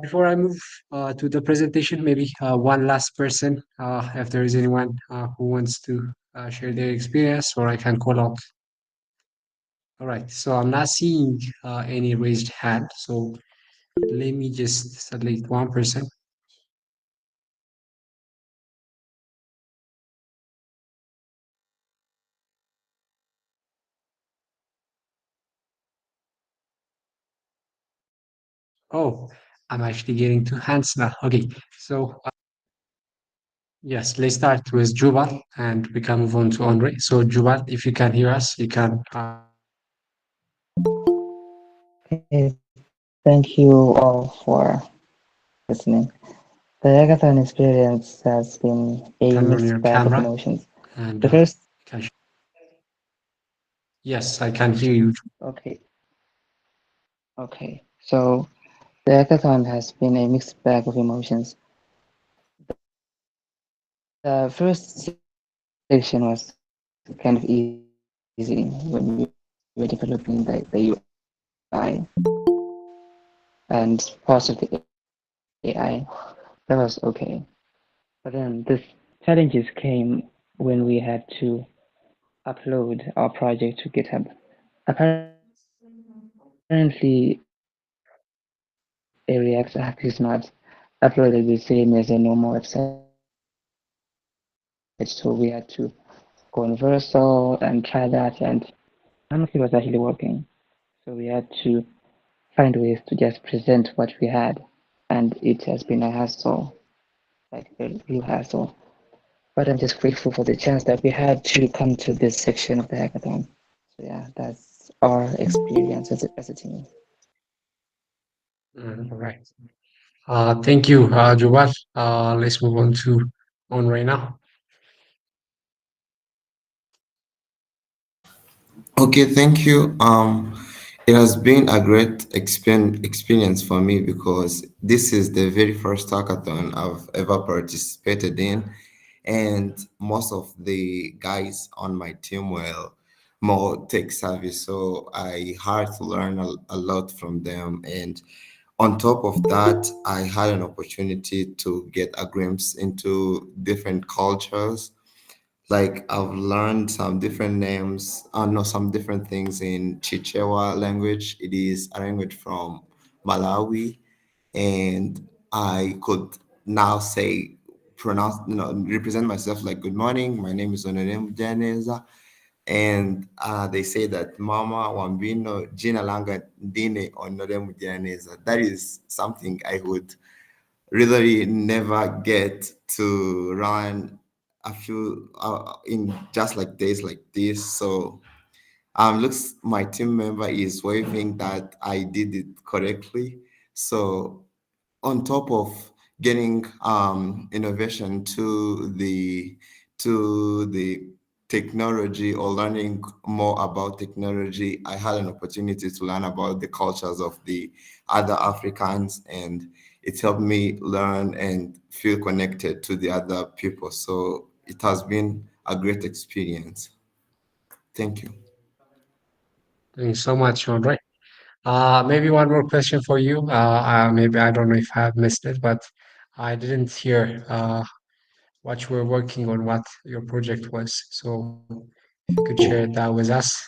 before I move to the presentation, maybe one last person, if there is anyone who wants to share their experience, or I can call out. All right, so I'm not seeing any raised hand. So Let me just select one person. Oh, I'm actually getting two hands now. Okay, so yes, let's start with Jubal and we can move on to Andre. So, Jubal, if you can hear us, you can. Okay, thank you all for listening. The hackathon experience has been a Turn on mixed your bag of camera emotions. and The first, yes, I can hear you. okay, okay. So the hackathon has been a mixed bag of emotions. The first section was kind of easy when we were developing the UI and parts of the AI. That was okay. But then the challenges came when we had to upload our project to GitHub. Apparently, a React App is not uploaded the same as a normal website, so we had to go on Versal and try that, and none of it was actually working. So we had to find ways to just present what we had, and it has been a hassle, like a real hassle. But I'm just grateful for the chance that we had to come to this section of the hackathon. So yeah, that's our experience as a team. All right. Thank you, Jubal. Let's move on to Andre now. Okay, thank you. It has been a great experience for me because this is the very first hackathon I've ever participated in, and most of the guys on my team were more tech savvy, so I had to learn a lot from them. And on top of that, I had an opportunity to get a glimpse into different cultures. Like I've learned some different names, no, some different things in Chichewa language. It is a language from Malawi, and I could now say, pronounce, represent myself like "Good morning. My name is Ononem Janeza," and they say that "Mama Wambino Jina Langa Dine Onorem Janeza." That is something I would really never get to run a few in just like days like this. So looks my team member is waving that I did it correctly. So on top of getting innovation to the technology or learning more about technology, I had an opportunity to learn about the cultures of the other Africans, and it helped me learn and feel connected to the other people. So it has been a great experience. Thank you. Thank you so much, Andre. Maybe one more question for you. Maybe I don't know if I have missed it, but I didn't hear what you were working on, what your project was. So if you could share that with us.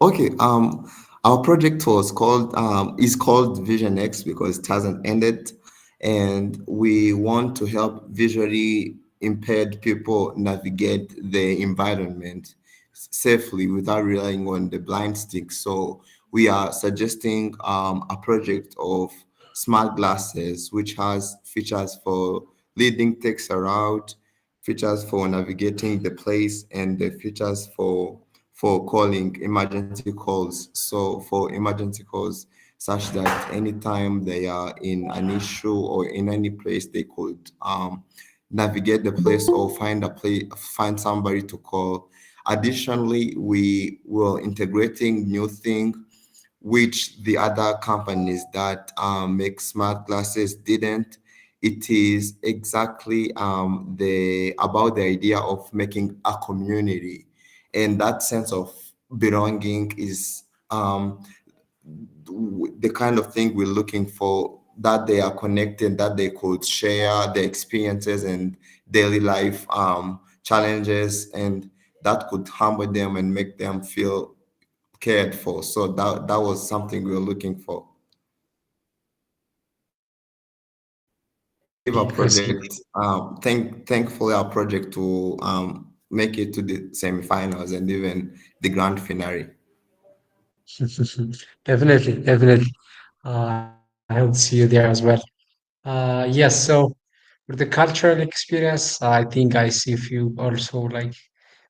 Okay, our project was called is called Vision X because it hasn't ended, and we want to help visually impaired people navigate the environment safely without relying on the blind stick. So we are suggesting a project of smart glasses, which has features for leading text around, features for navigating the place, and the features for calling emergency calls. So for emergency calls, such that anytime they are in an issue or in any place, they could navigate the place or find a place, find somebody to call. Additionally, we will integrating new thing which the other companies that make smart glasses didn't. It is exactly the about the idea of making a community, and that sense of belonging is the kind of thing we're looking for, that they are connected, that they could share their experiences and daily life challenges, and that could humble them and make them feel cared for. So that was something we were looking for. our proceed. project, thankfully our project to make it to the semifinals and even the grand finale. Definitely, definitely. I hope to see you there as well. Yes, so with the cultural experience, I think I see a few also like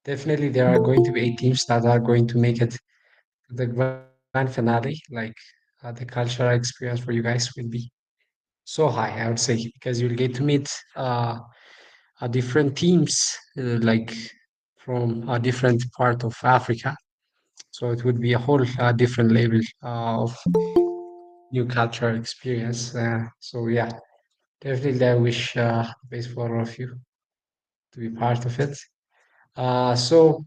definitely there are going to be 8 teams that are going to make it to the grand finale. Like the cultural experience for you guys will be so high, I would say, because you'll get to meet different teams like from a different part of Africa. So it would be a whole different level of new cultural experience. So yeah, definitely I wish best for all of you to be part of it. So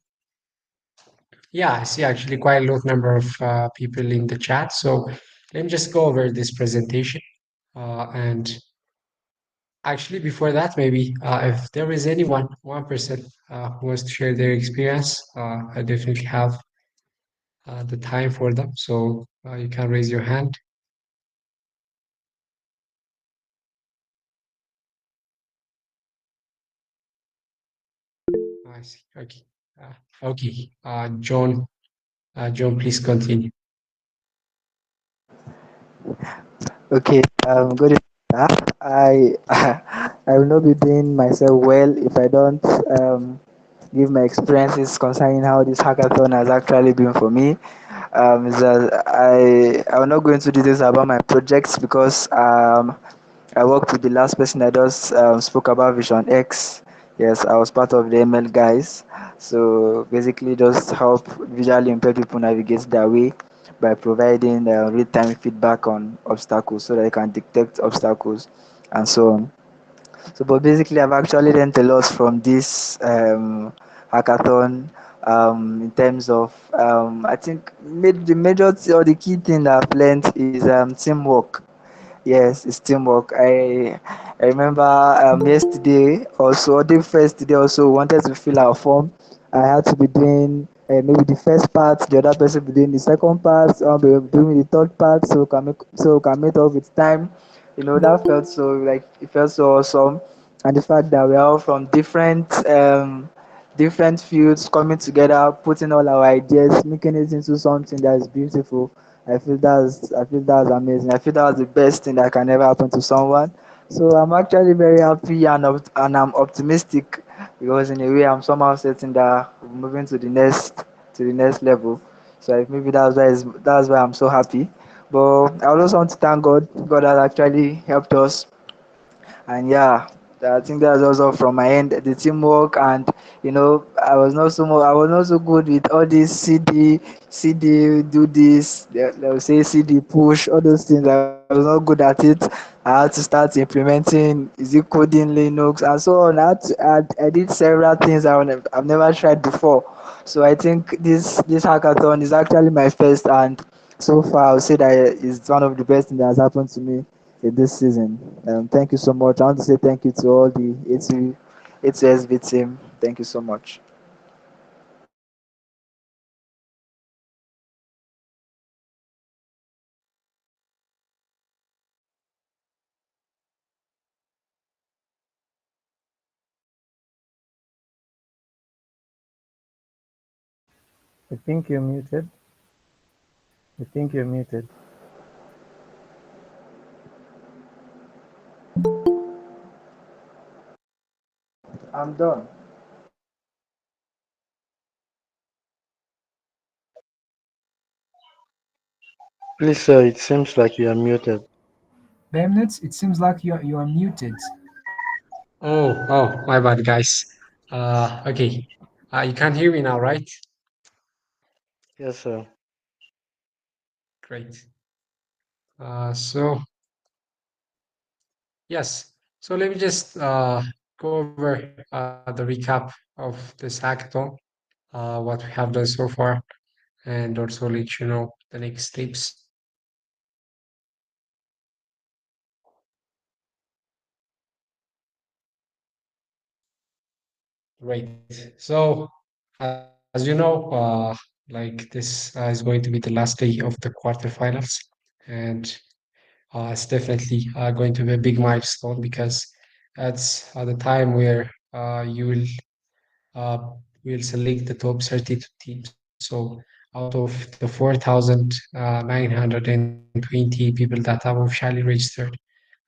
yeah, I see actually quite a lot number of people in the chat. So let me just go over this presentation. And actually, before that, maybe if there is anyone, one person who wants to share their experience, I definitely have the time for them. So you can raise your hand. I see. Okay. Okay. John, please continue. Okay, good evening, sir. I I will not be doing myself well if I don't give my experiences concerning how this hackathon has actually been for me. Is that I will not go into details about my projects because I worked with the last person that just spoke about Vision X. Yes, I was part of the ML guys. So basically, just help visually impaired people navigate their way by providing real-time feedback on obstacles so that they can detect obstacles and so on. So, but basically, I've actually learned a lot from this hackathon in terms of I think the major or the key thing that I've learned is teamwork. Yes, it's teamwork. I remember yesterday also, the first day also wanted to fill our form. I had to be doing maybe the first part, the other person be doing the second part, I'll be doing the third part, so we can meet up with time. You know that felt so like it felt so awesome, and the fact that we're all from different fields coming together, putting all our ideas, making it into something that is beautiful. I feel that's amazing. I feel that's the best thing that can ever happen to someone. So I'm actually very happy and I'm optimistic because in a way I'm somehow certain that we're moving to the next level. So maybe that's why I'm so happy. But I also want to thank God. God has actually helped us, and yeah, I think that's also from my end the teamwork. And I was not so good with all this CD do this, they will say CD push, all those things. I was not good at it. I had to start implementing, is it coding Linux and so on. I did several things I've never tried before. So I think this hackathon is actually my first, and so far I would say that it's one of the best things that has happened to me in this season. Thank you so much. I want to say thank you to all the A2SV team. Thank you so much. I think you're muted. I think you're muted. I'm done. Please, sir, it seems like you are muted. Bemnitz, it seems like you are muted. Oh, my bad, guys. Okay. You can hear me now, right? Yes, sir. Great. So yes. So let me just go over the recap of this hackathon, what we have done so far, and also let you know the next steps. Great. So, as you know, like this is going to be the last day of the quarterfinals, and it's definitely going to be a big milestone because That's the time where uh, will select the top 32 teams. So out of the 4,920 people that have officially registered,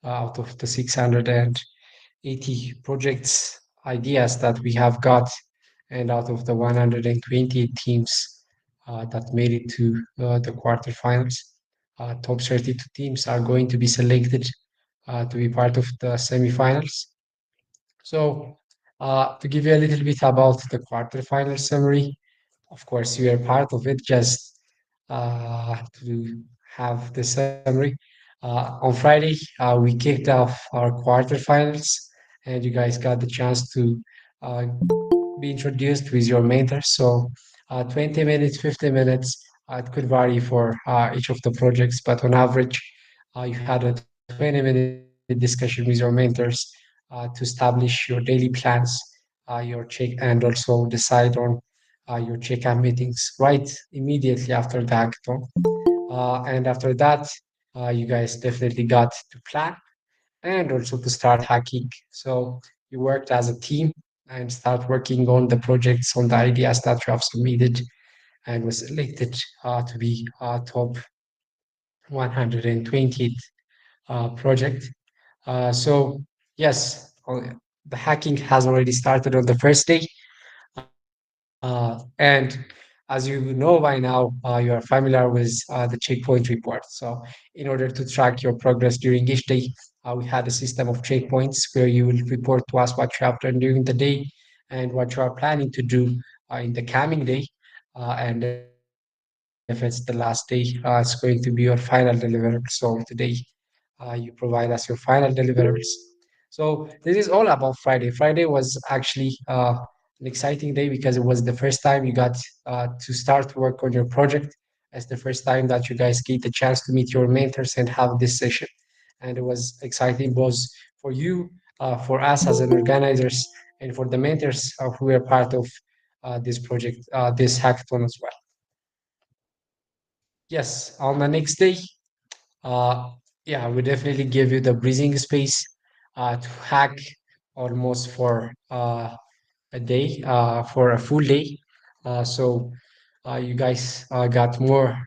out of the 680 projects ideas that we have got, and out of the 120 teams that made it to the quarterfinals, top 32 teams are going to be selected to be part of the semifinals. So, to give you a little bit about the quarterfinal summary, of course, you are part of it. Just to have the summary, on Friday, we kicked off our quarterfinals, and you guys got the chance to uh, be introduced with your mentors. So, 20 minutes, 50 minutes, it could vary for each of the projects, but on average, you had a 20-minute discussion with your mentors to establish your daily plans, your check, and also decide on your check-in meetings right immediately after the hackathon. And after that, you guys definitely got to plan and also to start hacking. So you worked as a team and start working on the projects, on the ideas that you have submitted, and was selected to be top 120th project. So yes, the hacking has already started on the first day. And as you know by now, you are familiar with the checkpoint report. So, in order to track your progress during each day, we had a system of checkpoints where you will report to us what you have done during the day and what you are planning to do in the coming day. And if it's the last day, it's going to be your final deliverables. So, today, you provide us your final deliverables. So this is all about Friday. Friday was actually an exciting day because it was the first time you got to start work on your project. It's the first time that you guys get the chance to meet your mentors and have this session. And it was exciting both for you, for us as an organizers, and for the mentors who were part of this project, this hackathon as well. Yes, on the next day, uh, yeah, we definitely give you the breathing space to hack almost for a day, for a full day. So you guys got more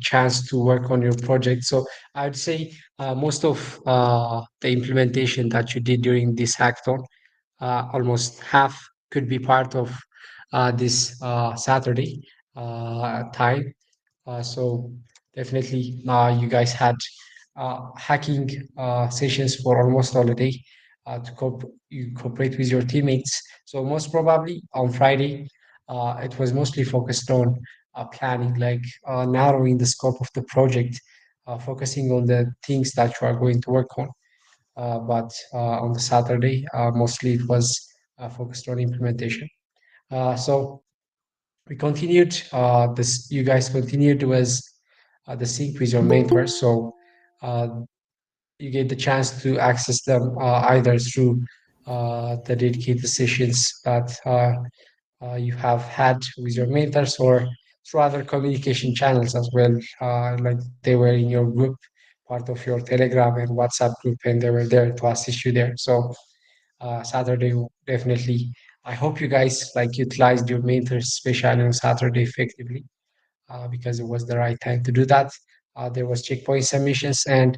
chance to work on your project. So I'd say most of the implementation that you did during this hackathon, almost half could be part of this Saturday time. So definitely, you guys had hacking sessions for almost all the day you cooperate with your teammates. So most probably on Friday, it was mostly focused on planning, like narrowing the scope of the project, focusing on the things that you are going to work on. But on the Saturday, mostly it was focused on implementation. So we continued this you guys continued was the sync with your mentors. So uh, you get the chance to access them either through the dedicated sessions that you have had with your mentors or through other communication channels as well, like they were in your group, part of your Telegram and WhatsApp group, and they were there to assist you there. So Saturday definitely. I hope you guys like utilized your mentors, especially on Saturday, effectively because it was the right time to do that. There was checkpoint submissions and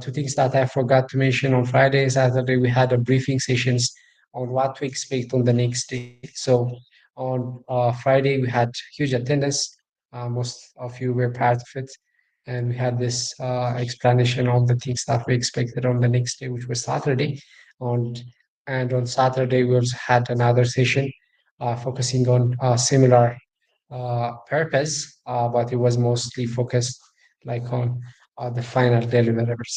two things that I forgot to mention on Friday and Saturday. We had a briefing sessions on what to expect on the next day. So on Friday we had huge attendance. Most of you were part of it, and we had this explanation on the things that we expected on the next day, which was Saturday. On and on Saturday we also had another session focusing on similar purpose, but it was mostly focused like on the final deliverables.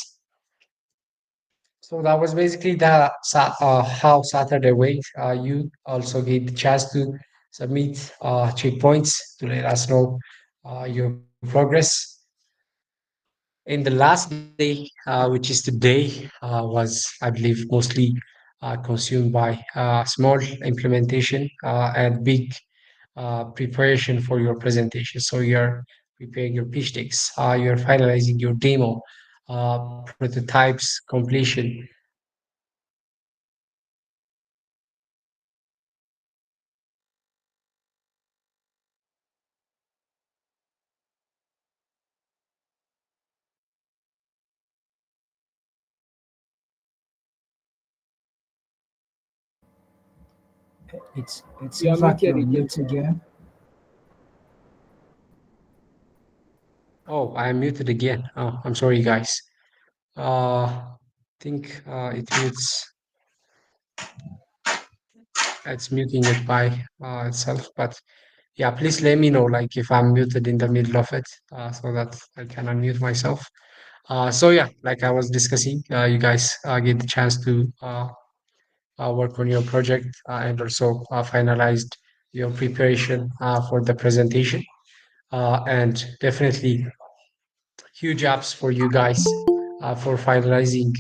So that was basically how Saturday went. You also get the chance to submit checkpoints to let us know your progress. In the last day, which is today, was I believe mostly consumed by small implementation and big preparation for your presentation. So you're preparing your pitch decks, you're finalizing your demo, prototypes completion, It You are seems like muted you're again. mute again. Oh, I am muted again. Oh, I'm sorry, guys. Think it mutes. It's muting it by itself. But yeah, please let me know like if I'm muted in the middle of it, so that I can unmute myself. So yeah, like I was discussing, you guys get the chance to work on your project and also finalized your preparation for the presentation. And definitely huge ups for you guys for finalizing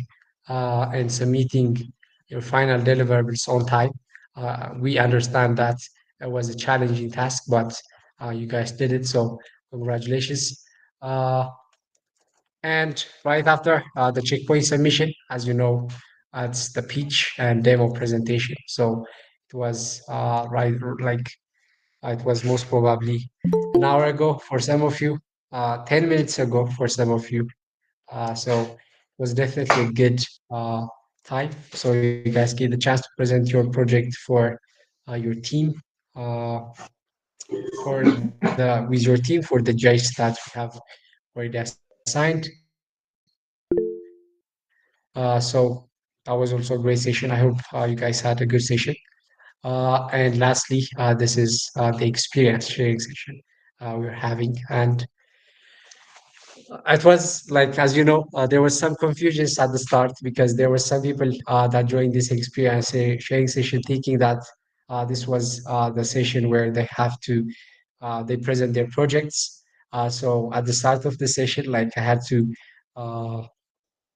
and submitting your final deliverables on time. We understand that it was a challenging task, but you guys did it, so congratulations. Uh, and right after the checkpoint submission, as you know, it's the pitch and demo presentation. So it was right like it was most probably an hour ago for some of you, 10 minutes ago for some of you. So it was definitely a good uh, time. So you guys get the chance to present your project for your team, uh, for the with your team for the judge that we have already assigned. So that was also a great session. I hope you guys had a good session. And lastly, this is the experience sharing session we're having. And it was like, as you know, there was some confusions at the start because there were some people that joined this experience sharing session thinking that this was the session where they have to they present their projects. So at the start of the session, like I had to uh,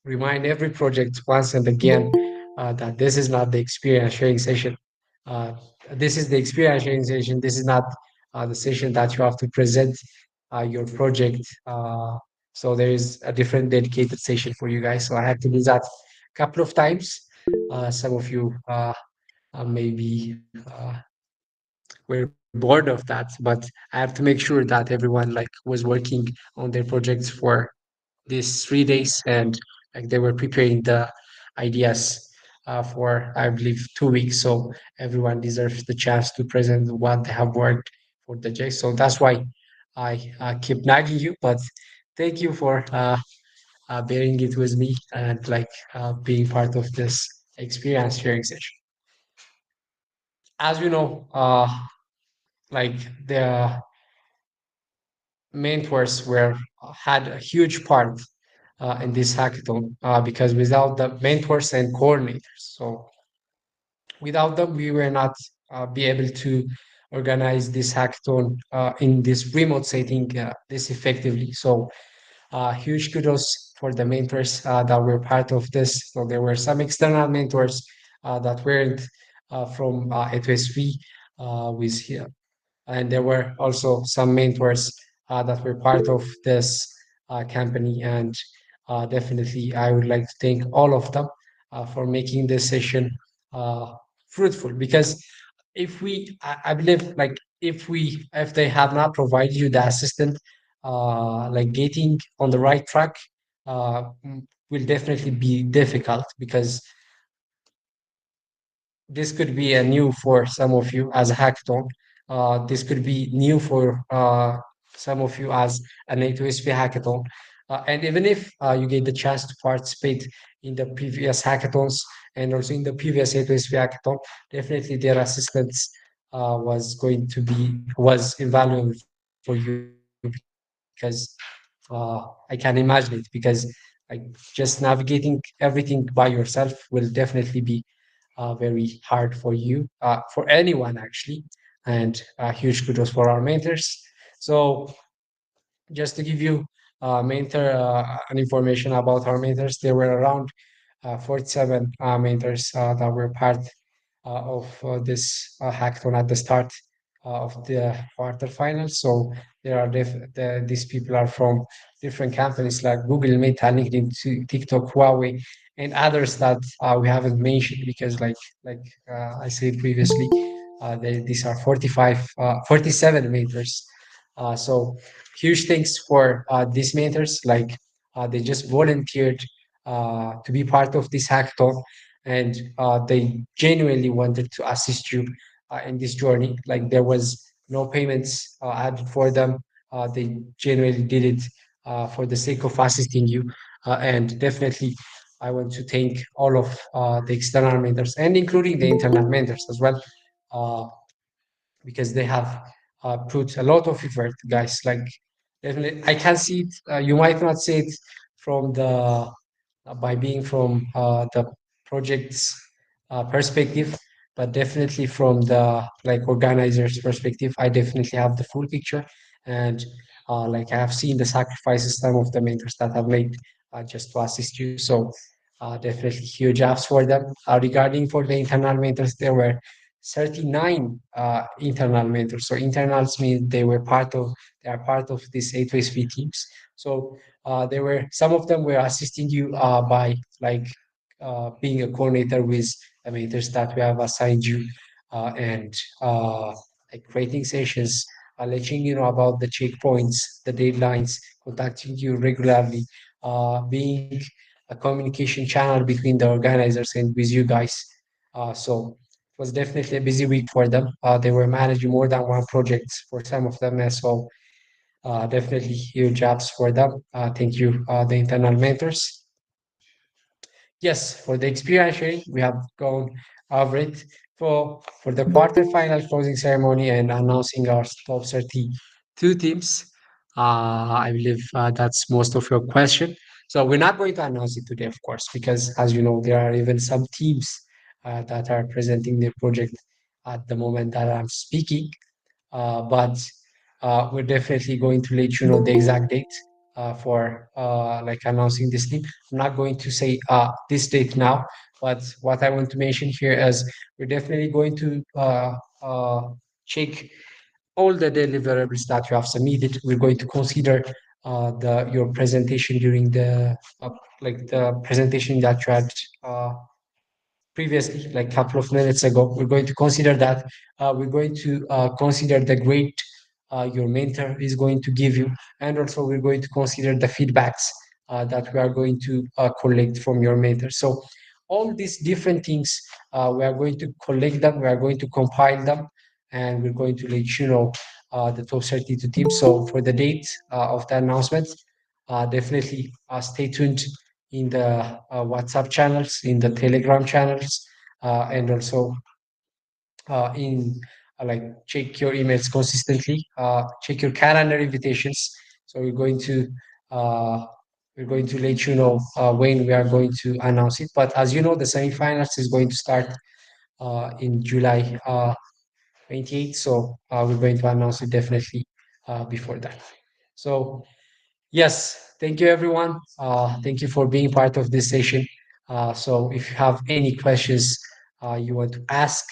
remind every project once and again that this is not the experience sharing session. Uh, this is the experience sharing session. This is not the session that you have to present your project. So there is a different dedicated session for you guys. So I had to do that a couple of times. Some of you maybe were bored of that, but I have to make sure that everyone like was working on their projects for these 3 days and like they were preparing the ideas for I believe 2 weeks. So everyone deserves the chance to present what they have worked for the J. So that's why I keep nagging you. But thank you for bearing it with me and like being part of this experience sharing session. As you know, like the mentors were had a huge part in this hackathon because without the mentors and coordinators, so without them, we were not be able to organize this hackathon in this remote setting this effectively. So huge kudos for the mentors that were part of this. So there were some external mentors that weren't from A2SV with here, and there were also some mentors that were part of this company. And definitely, I would like to thank all of them for making this session uh, fruitful. Because I believe, like if they have not provided you the assistant, like getting on the right track will definitely be difficult because this could be a new for some of you as a hackathon. This could be new for some of you as an A2SV hackathon. And even if you get the chance to participate in the previous hackathons and also in the previous A2SV hackathon, definitely their assistance was invaluable for you because I can imagine it because like just navigating everything by yourself will definitely be very hard for anyone actually. And huge kudos for our mentors. So just to give you an information about our mentors, there were around 47 mentors that were part of this hackathon at the start of the quarterfinals. So these people are from different companies like Google, Meta, LinkedIn, TikTok, Huawei, and others that we haven't mentioned because, like I said previously, these are 47 mentors. So huge thanks for these mentors. Like they just volunteered to be part of this hackathon, and they genuinely wanted to assist you in this journey. Like there was no payments added for them. They genuinely did it for the sake of assisting you. And definitely, I want to thank all of the external mentors and including the internal mentors as well, uh, because they have put a lot of effort, guys. Like definitely, I can see it. You might not see it from the by being from the project's perspective, but definitely from the like organizer's perspective, I definitely have the full picture, and like I have seen the sacrifices some of the mentors that have made just to assist you. So definitely huge ups for them. Regarding for the internal mentors, there were 39 internal mentors. So internals mean they are part of these A2SV teams. So there were some of them were assisting you by like being a coordinator with the mentors that we have assigned you, and like creating sessions, letting you know about the checkpoints, the deadlines, contacting you regularly, being a communication channel between the organizers and with you guys. So it was definitely a busy week for them. They were managing more than one project for some of them as well. Definitely huge jobs for them. Thank you, the internal mentors. Yes, for the experience sharing, we have gone over it. For the quarterfinal closing ceremony and announcing our top 32 teams, I believe that's most of your question. So we're not going to announce it today, of course, because as you know, there are even some teams that are presenting their project at the moment that I'm speaking. But we're definitely going to let you know the exact date for like announcing this team. I'm not going to say this date now, but what I want to mention here is we're definitely going to check all the deliverables that you have submitted. We're going to consider the your presentation during the like the presentation that you had previously, like a couple of minutes ago. We're going to consider that. We're going to consider the grade your mentor is going to give you, and also we're going to consider the feedbacks that we are going to collect from your mentor. So all these different things, we are going to collect them, we are going to compile them, and we're going to let you know the top 32 teams. So for the date of the announcement, definitely stay tuned in the WhatsApp channels, in the Telegram channels, and also in like check your emails consistently, check your calendar invitations. So uh, we're going to let you know when we are going to announce it. But as you know, the semifinals is going to start in July 28th. So we're going to announce it definitely before that. So yes, thank you everyone. Thank you for being part of this session. So if you have any questions you want to ask,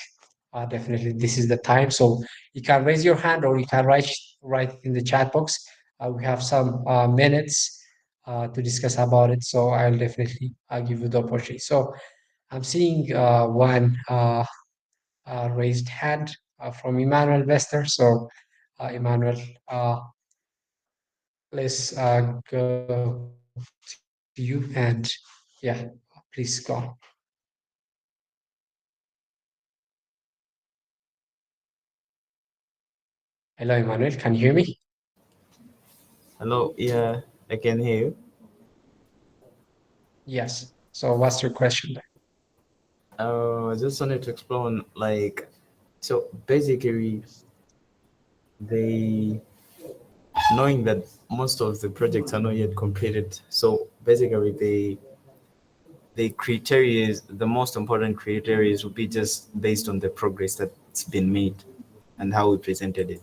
definitely this is the time. So you can raise your hand or you can write in the chat box. We have some minutes to discuss about it. So I'll definitely give you the opportunity. So I'm seeing one raised hand from Emmanuel Vester. So Emmanuel, let's go to you and yeah, please go on. Hello, Emmanuel. Can you hear me? Hello, yeah, I can hear you. Yes. So what's your question there? I just wanted to explain, like, so basically, they knowing that most of the projects are not yet completed. So basically, the criteria is the most important criteria will be just based on the progress that's been made and how we presented it,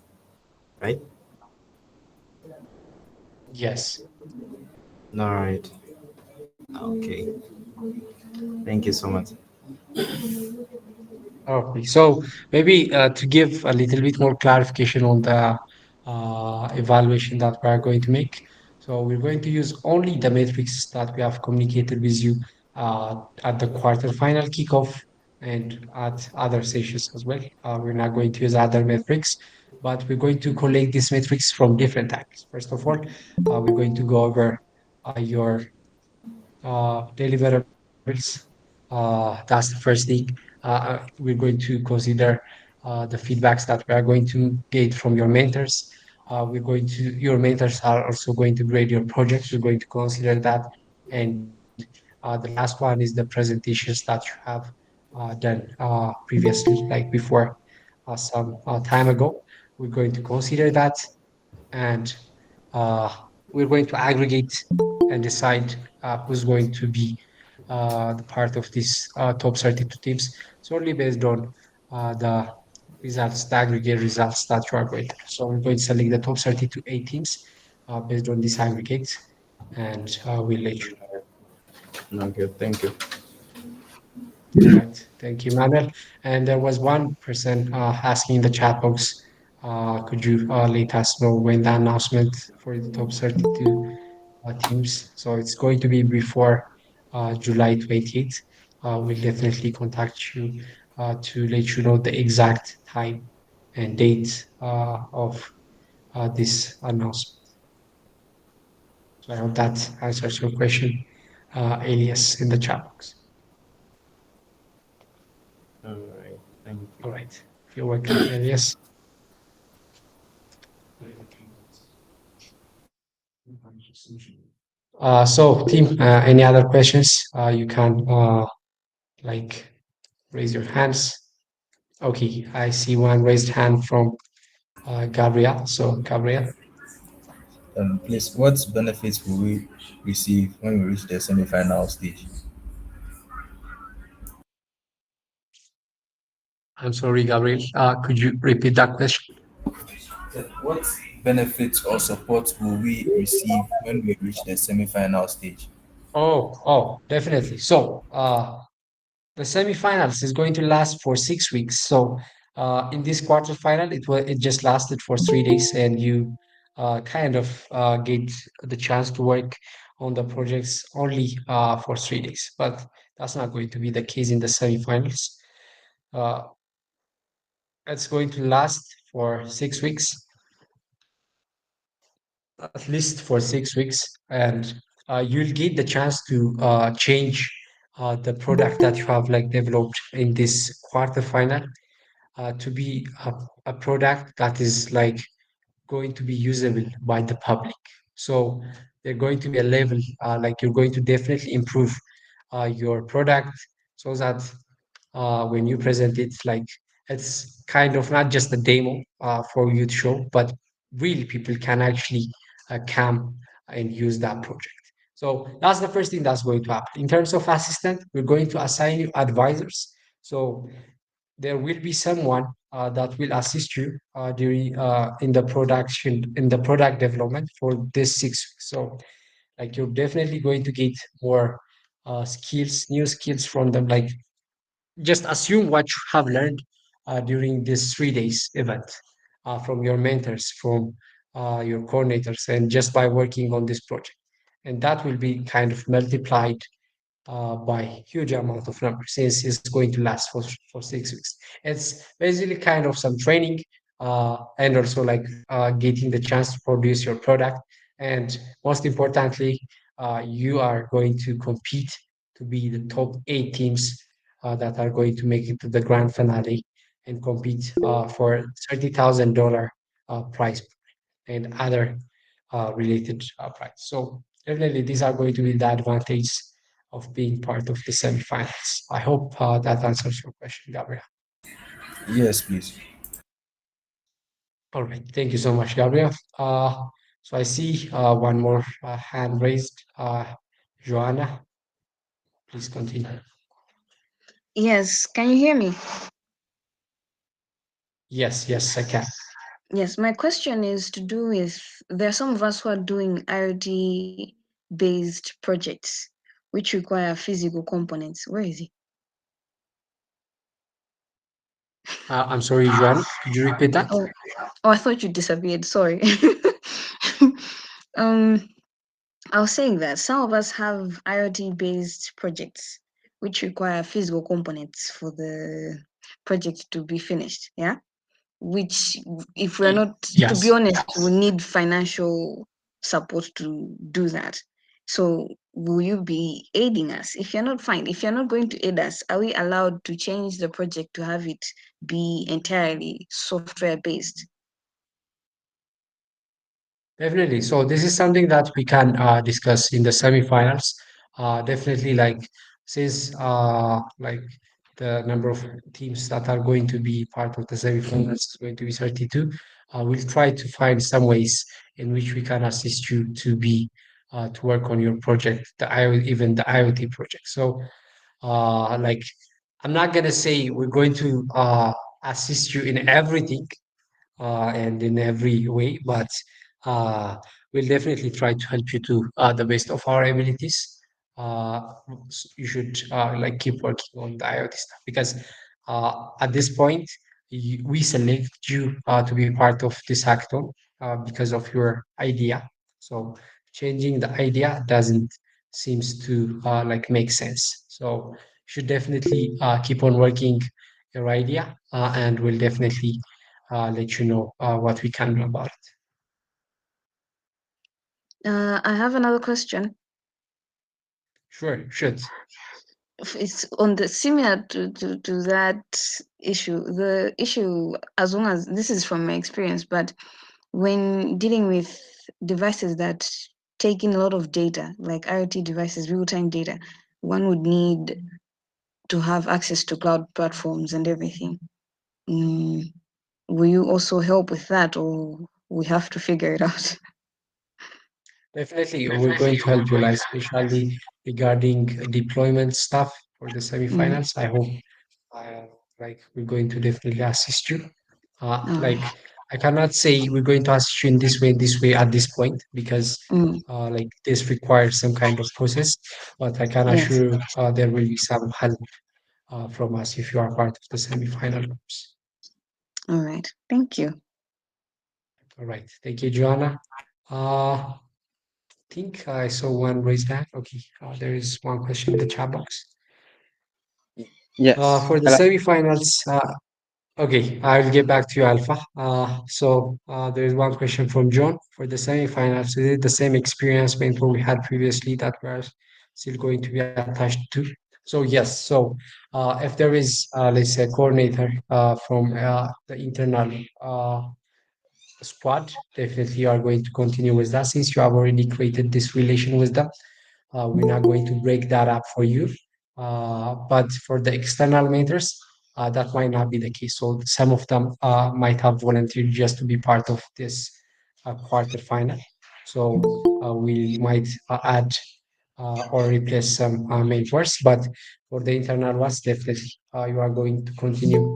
right? Yes. All right. Okay. Thank you so much. Okay. So maybe to give a little bit more clarification on the evaluation that we are going to make. So we're going to use only the metrics that we have communicated with you at the quarterfinal kickoff and at other sessions as well. We're not going to use other metrics, but we're going to collect these metrics from different angles. First of all, we're going to go over your deliverables. That's the first thing. We're going to consider the feedbacks that we are going to get from your mentors. Your mentors are also going to grade your projects. We're going to consider that. And the last one is the presentations that you have done previously, like before some time ago. We're going to consider that, and uh, we're going to aggregate and decide who's going to be the part of this top 32 teams, solely based on the results, the aggregate results that you are going to. So we're going to select the top 32 A teams based on this aggregate, and we'll let you know. Okay, thank you. All right, thank you, Manuel. And there was one person asking in the chat box, could you let us know when the announcement for the top 32 teams? So it's going to be before July 28th. We'll definitely contact you to let you know the exact time and date of this announcement. So I hope that answers your question, Elias, in the chat box. All right, thank you. All right, you're welcome, Elias. So, team, any other questions? You can like raise your hands. Okay, I see one raised hand from Gabriel. So, Gabriel. Please, what benefits will we receive when we reach the semi-final stage? I'm sorry, Gabriel. Could you repeat that question? What benefits or support will we receive when we reach the semi-final stage? Definitely. So, the semifinals is going to last for 6 weeks. So, in this quarterfinal, it just lasted for 3 days, and you kind of get the chance to work on the projects only for 3 days. But that's not going to be the case in the semifinals. Uh, it's going to last for 6 weeks, at least for 6 weeks, and you'll get the chance to change the product that you have like developed in this quarterfinal to be a product that is like going to be usable by the public. So they're going to be a level like you're going to definitely improve your product so that when you present it, like it's kind of not just a demo for you to show, but real people can actually come and use that project. So that's the first thing that's going to happen. In terms of assistant, we're going to assign you advisors. So there will be someone that will assist you during in the product development for this 6 weeks. So like you're definitely going to get more skills, new skills from them. Like just assume what you have learned during this 3 days event from your mentors, from your coordinators, and just by working on this project. And that will be kind of multiplied by huge amount of numbers since it's going to last for 6 weeks. It's basically kind of some training and also like getting the chance to produce your product. And most importantly, you are going to compete to be the top 8 teams that are going to make it to the grand finale and compete for $30,000 prize and other related prize. So definitely these are going to be the advantage of being part of the semifinals. I hope that answers your question, Gabriel. Yes, please. All right, thank you so much, Gabriel. So I see one more hand raised. Joanna, please continue. Yes, can you hear me? Yes, I can. Yes, my question is to do with there are some of us who are doing IoT based projects which require physical components. Where is he? I'm sorry, Joanna, could you repeat that? Oh, I thought you disappeared. Sorry. um, I was saying that some of us have IoT based projects which require physical components for the project to be finished. Yeah. Which, if we're not, to be Yes. honest, we need financial support to do that. So will you be aiding us? If you're not, fine. If you're not going to aid us, are we allowed to change the project to have it be entirely software based? Definitely. So this is something that we can discuss in the semifinals. Definitely, like since like the number of teams that are going to be part of the semifinals is going to be 32, we'll try to find some ways in which we can assist you to be to work on your project, even the IoT project. So like I'm not gonna say we're going to assist you in everything and in every way, but uh, we'll definitely try to help you to the best of our abilities. Uh, you should like keep working on the IoT stuff because at this point we select you to be part of this hackathon because of your idea. So changing the idea doesn't seems to like make sense. So you should definitely keep on working your idea, and we'll definitely let you know what we can do about it. I have another question. Sure, should. It's on the similar to that issue. The issue, as long as this is from my experience, but when dealing with devices that take in a lot of data, like IoT devices, real-time data, one would need to have access to cloud platforms and everything. Will you also help with that, or we have to figure it out? Definitely, we're going to help you, like especially regarding deployment stuff for the Mm. semifinals. I hope uh, like we're going to definitely assist you. Oh. Like I cannot say we're going to assist you in this way at this point because Mm. like this requires some kind of process. But I can Yes. assure you there will be some help from us if you are part of the semifinal groups. All right. Thank you. All right, thank you, Joanna. Think I saw one raised hand. Okay, there is one question in the chat box. Yes. For the Hello. semifinals, okay, I'll get back to you, Alpha. There is one question from John. For the semifinals, is it the same experience mentor we had previously that we're still going to be attached to? So yes. So if there is, let's say, a coordinator from the internal squad, definitely you are going to continue with that since you have already created this relation with them. We're not going to break that up for you. But for the external mentors, that might not be the case. So some of them might have volunteered just to be part of this quarterfinal. So we might add or replace some mentors. But for the internal ones, definitely you are going to continue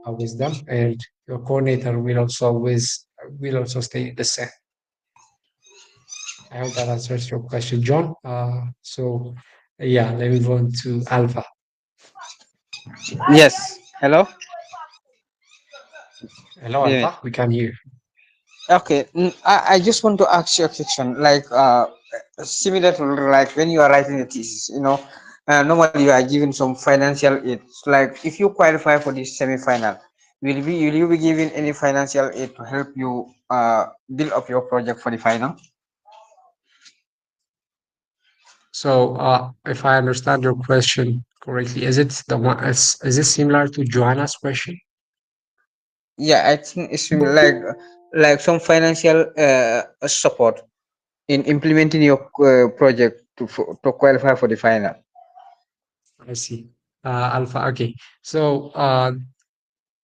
with them, and your coordinator will also stay the same. I hope that answers your question, John. Yeah, let me move on to Alpha. Yes. Hello. Hello, Yeah. Alpha. We can hear. Okay. I just want to ask you a question, like similar to like when you are writing a thesis, normally you are given some financial aid. So like if you qualify for this semi-final, will you be given any financial aid to help you build up your project for the final? So, if I understand your question correctly, is it the one? Is it similar to Joanna's question? Yeah, I think it's like some financial support in implementing your project to qualify for the final. I see. Alpha. Okay. So,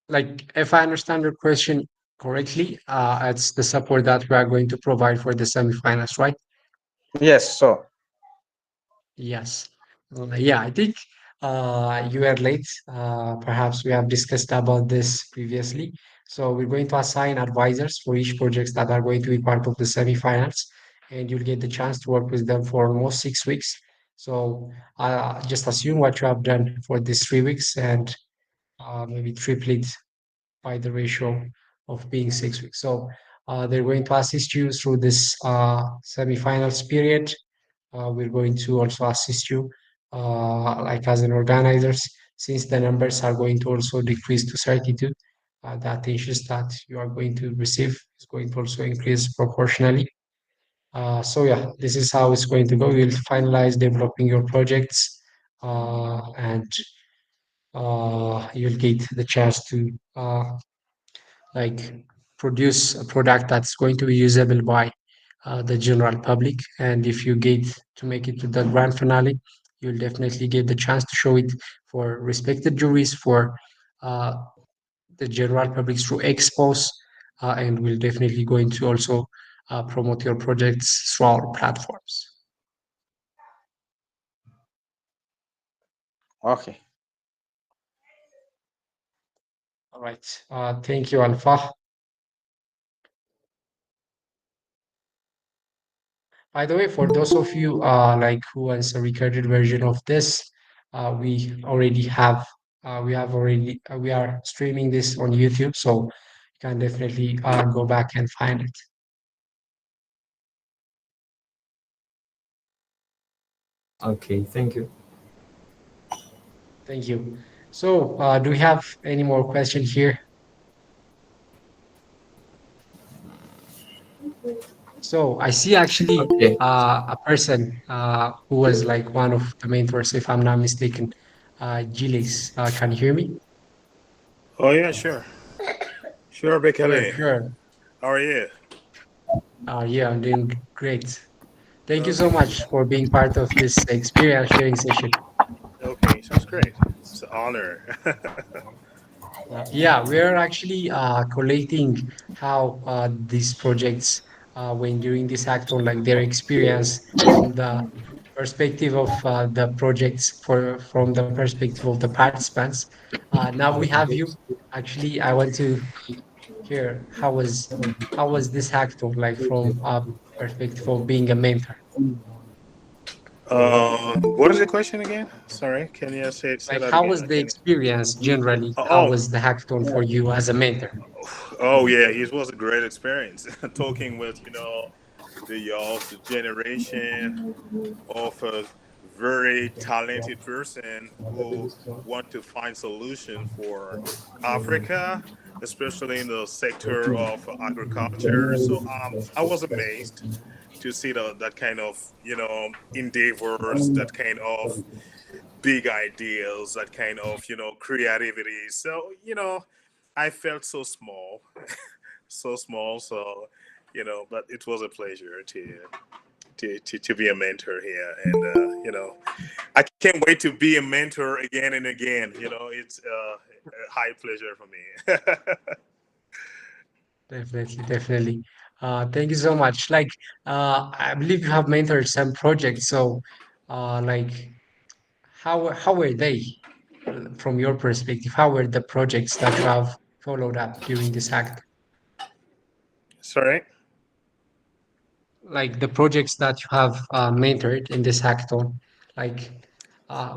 like, if I understand your question correctly, it's the support that we are going to provide for the semifinals, right? Yes. So Yes. Yeah, I think you are late. Perhaps we have discussed about this previously. So we're going to assign advisors for each projects that are going to be part of the semifinals, and you'll get the chance to work with them for almost 6 weeks. So just assume what you have done for these 3 weeks and maybe triple it by the ratio of being 6 weeks. So they're going to assist you through this semifinals period. We're going to also assist you like as an organizers, since the numbers are going to also decrease to 32. The attentions that you are going to receive is going to also increase proportionally. So yeah, this is how it's going to go. You'll finalize developing your projects, and you'll get the chance to like produce a product that's going to be usable by the general public. And if you get to make it to the grand finale, you'll definitely get the chance to show it for respected juries, for uh, the general public through expos, and we'll definitely going to also promote your projects through our platforms. Okay. All right. Thank you, Alpha. By the way, for those of you like who wants a recorded version of this, we have already we are streaming this on YouTube, so you can definitely go back and find it. Okay, thank you. Thank you. So, do we have any more questions here? So I see actually Okay. a person who was like one of the mentors, if I'm not mistaken, Gilles. Can you hear me? Oh yeah, sure. Sure, Sure, Bekele. sure. How are you? Yeah, I'm doing great. Thank you so Okay. much for being part of this experience sharing session. Okay, sounds great. It's an honor. Yeah, we're actually collating how these projects went during this hackathon, like their experience from the perspective of the projects, for from the perspective of the participants. Now we have you. Actually, I want to hear how was this hackathon like from a perspective of being a mentor. What is the question again? Sorry, can you say Like, that how again? was I the can. experience generally? How Oh, was the hackathon for you as a mentor? oh yeah, it was a great experience talking with the youth generation of a very talented person who want to find solution for Africa, especially in the sector of agriculture. So I was amazed to see that kind of endeavors, that kind of big ideas, that kind of creativity. So I felt so small, so small. So but it was a pleasure to be a mentor here, and I can't wait to be a mentor again and again. It's a high pleasure for me. Definitely, definitely. Thank you so much. Like, I believe you have mentored some projects. So, like, how were they from your perspective? How were the projects that you have followed up during this act? Sorry. Like the projects that you have mentored in this hackathon. Like,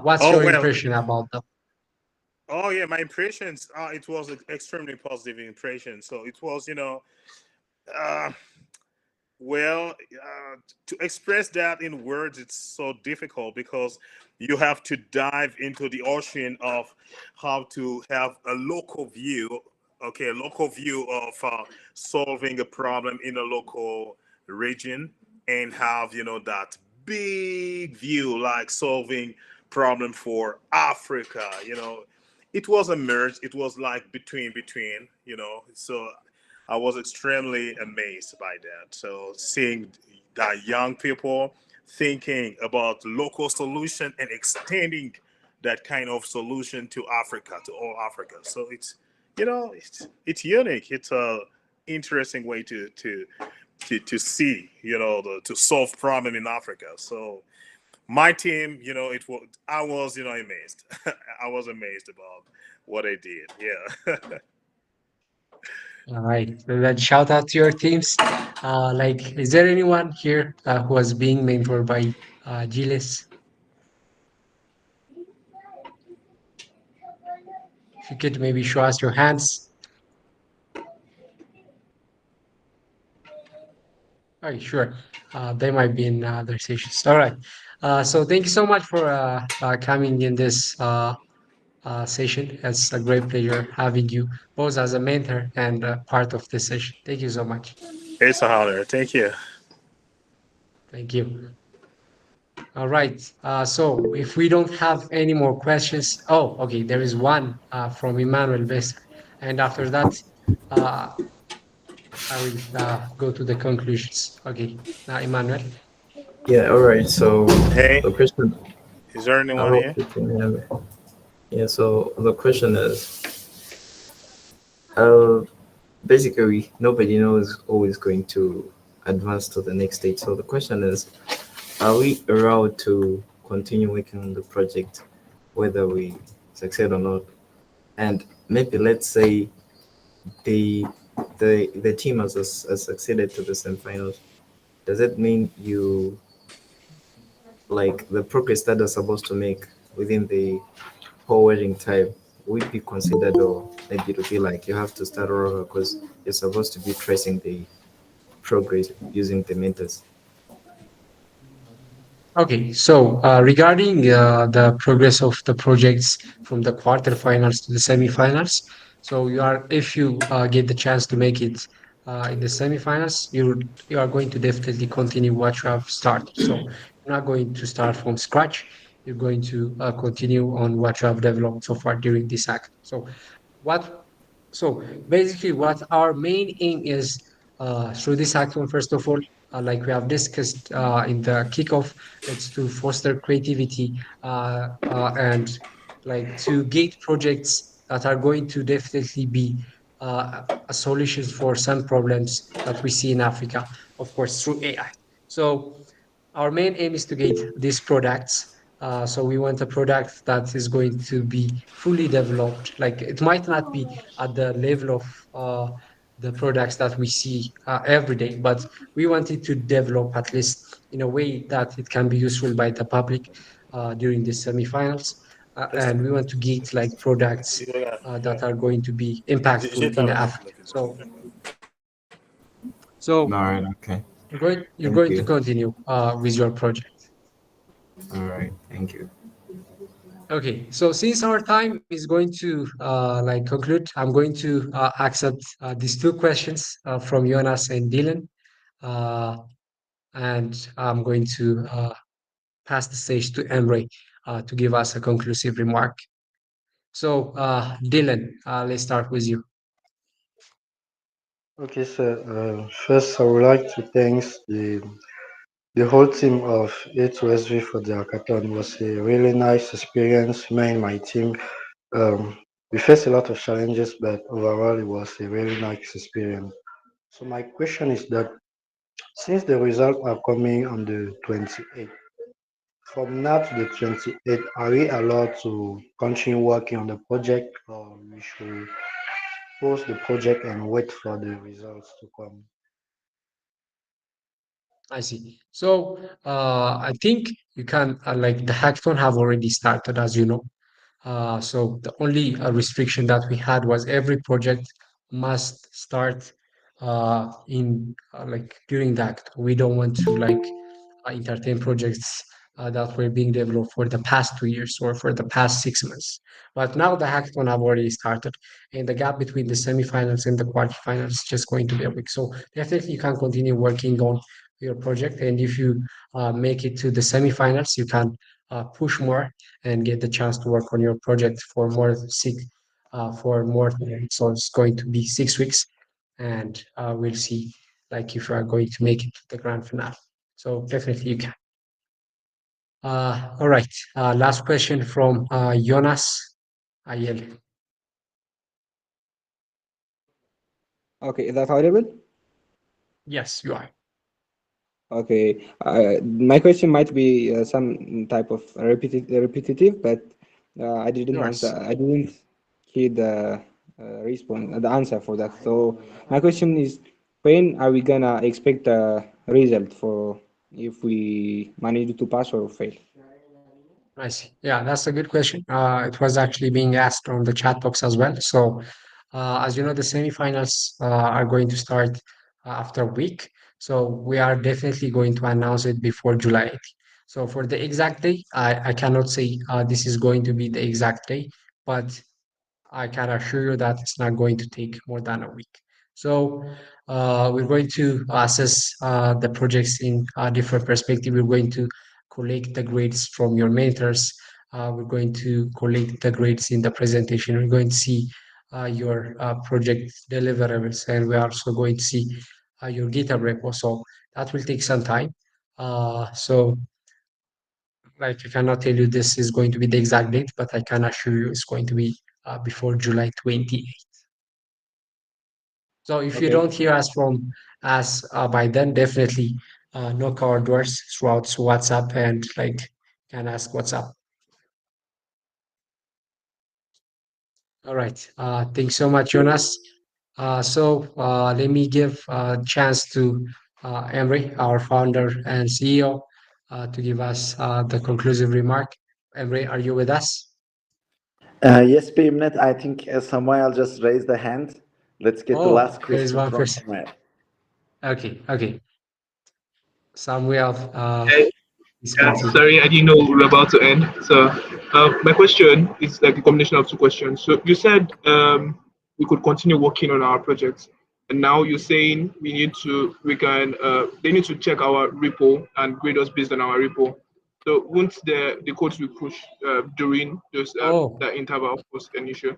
what's Oh your well. impression about them? Oh yeah, my impressions. It was an extremely positive impression. So it was, uh, well, to express that in words, it's so difficult because you have to dive into the ocean of how to have a local view, okay, a local view of solving a problem in a local region, and have that big view like solving problem for Africa. It was a merge. It was like between. So I was extremely amazed by that. So seeing that young people thinking about local solution and extending that kind of solution to Africa, to all Africa. So it's unique. It's a interesting way to see to solve problem in Africa. So my team, it was I was amazed. I was amazed about what I did. Yeah. All right. So then shout out to your teams. Like, is there anyone here who was being mentored by Gilles? If you could maybe show us your hands. All right, sure. They might be in other sessions. All right. So thank you so much for coming in this session. It's a great pleasure having you both as a mentor and part of this session. Thank you so much. It's a honor. Thank you. Thank you. All right. So if we don't have any more questions, oh, okay, there is one from Emmanuel Best, and after that, uh, I will go to the conclusions. Okay, now Emmanuel. Yeah, all right. So Hey, the question, is there I anyone hope here? you can hear me. Yeah, so the question is, uh, basically, nobody knows who is going to advance to the next stage. So the question is, are we allowed to continue working on the project, whether we succeed or not? And maybe let's say the the team has succeeded to the semifinals. Does it mean you like the progress that you're supposed to make within the whole wedding time would be considered, or maybe it would be like you have to start all over because you're supposed to be tracing the progress using the methods? Okay, so regarding the progress of the projects from the quarterfinals to the semifinals, so if you get the chance to make it in the semifinals, you are going to definitely continue what you have started. So you're not going to start from scratch. You're going to continue on what you have developed so far during this act. What so basically what our main aim is through this hackathon, first of all, like we have discussed in the kickoff, it's to foster creativity and like to gate projects that are going to definitely be a solutions for some problems that we see in Africa, of course, through AI. So our main aim is to get these products. So we want a product that is going to be fully developed. Like it might not be at the level of the products that we see every day, but we want it to develop at least in a way that it can be useful by the public during the semifinals. And we want to get like products that are going to be impactful in Africa. All So right, okay. you're Thank going to you. continue with your project. All right, thank you. Okay, so since our time is going to like conclude, I'm going to accept these two questions from Jonas and Dylan, uh, and I'm going to pass the stage to Emre to give us a conclusive remark. So, Dylan, let's start with you. Okay, sir. First, I would like to thank the whole team of A2SV for the hackathon. It was a really nice experience. Me and my team, we faced a lot of challenges, but overall, it was a really nice experience. So my question is that since the results are coming on the 28th, from now to the 28th, are we allowed to continue working on the project, or we should pause the project and wait for the results to come? I see. So, I think you can, like, the hackathon have already started, as you know. So the only restriction that we had was every project must start in like during that. We don't want to like entertain projects that were being developed for the past 2 years or for the past 6 months. But now the hackathon have already started, and the gap between the semifinals and the quarterfinals is just going to be a week. So definitely you can continue working on your project, and if you make it to the semifinals, you can push more and get the chance to work on your project for more time. So it's going to be 6 weeks, and we'll see like if you are going to make it to the grand finale. So definitely you can. All right. Last question from Jonas Ayel. Okay, is that audible? Yes, you are. Okay, my question might be some type of repetitive, but I didn't answer. Yours. I didn't hear the response, the answer for that. So my question is, when are we gonna expect the result for if we manage to pass or fail? I see. Yeah, that's a good question. It was actually being asked on the chat box as well. So, as you know, the semifinals are going to start after a week. So we are definitely going to announce it before July 8th. So for the exact day, I cannot say this is going to be the exact day, but I can assure you that it's not going to take more than a week. So we're going to assess the projects in a different perspective. We're going to collect the grades from your mentors. We're going to collect the grades in the presentation. We're going to see your project deliverables, and we're also going to see your GitHub repo. So that will take some time. So like I cannot tell you this is going to be the exact date, but I can assure you it's going to be before July 28th. So if you Okay. don't hear us from us by then, definitely knock our doors throughout WhatsApp and like can ask what's up. All right. Thanks so much, Jonas. Let me give a chance to Emre, our founder and CEO, to give us the conclusive remark. Emre, are you with us? Yes, Payment. I think Samuel just raised the hand. Let's get the Oh, last there is question one from person. Samuel. Okay. Samuel, Hey, please yeah, continue. sorry, I didn't know we were about to end. So, my question is like a combination of two questions. So, you said we could continue working on our projects, and now you're saying they need to check our repo and grade us based on our repo. So, won't the codes we push during those Oh, that interval cause an issue?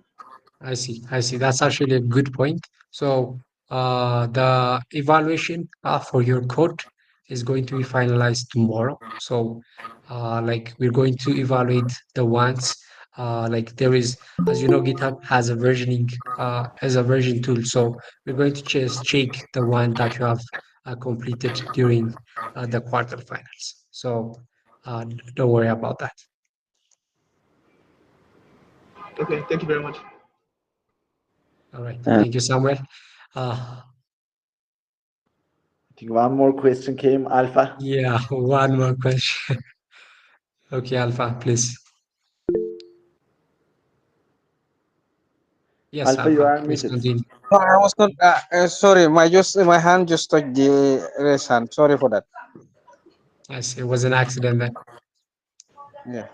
I see. That's actually a good point. So, the evaluation for your code is going to be finalized tomorrow. So, like we're going to evaluate the ones, like there is, as you know, GitHub has a versioning, as a version tool. So we're going to just check the one that you have completed during the quarterfinals. So, don't worry about that. Okay, thank you very much. All right. And Thank you, Samuel. Uh, I think one more question came, Alpha. Yeah, one more question. Okay, Alpha, please. Yes, Alpha, you Alpha, are please muted. continue. No, I was not. Sorry, my hand just touched the raise hand. Sorry for that. Yes, it was an accident then. Yeah.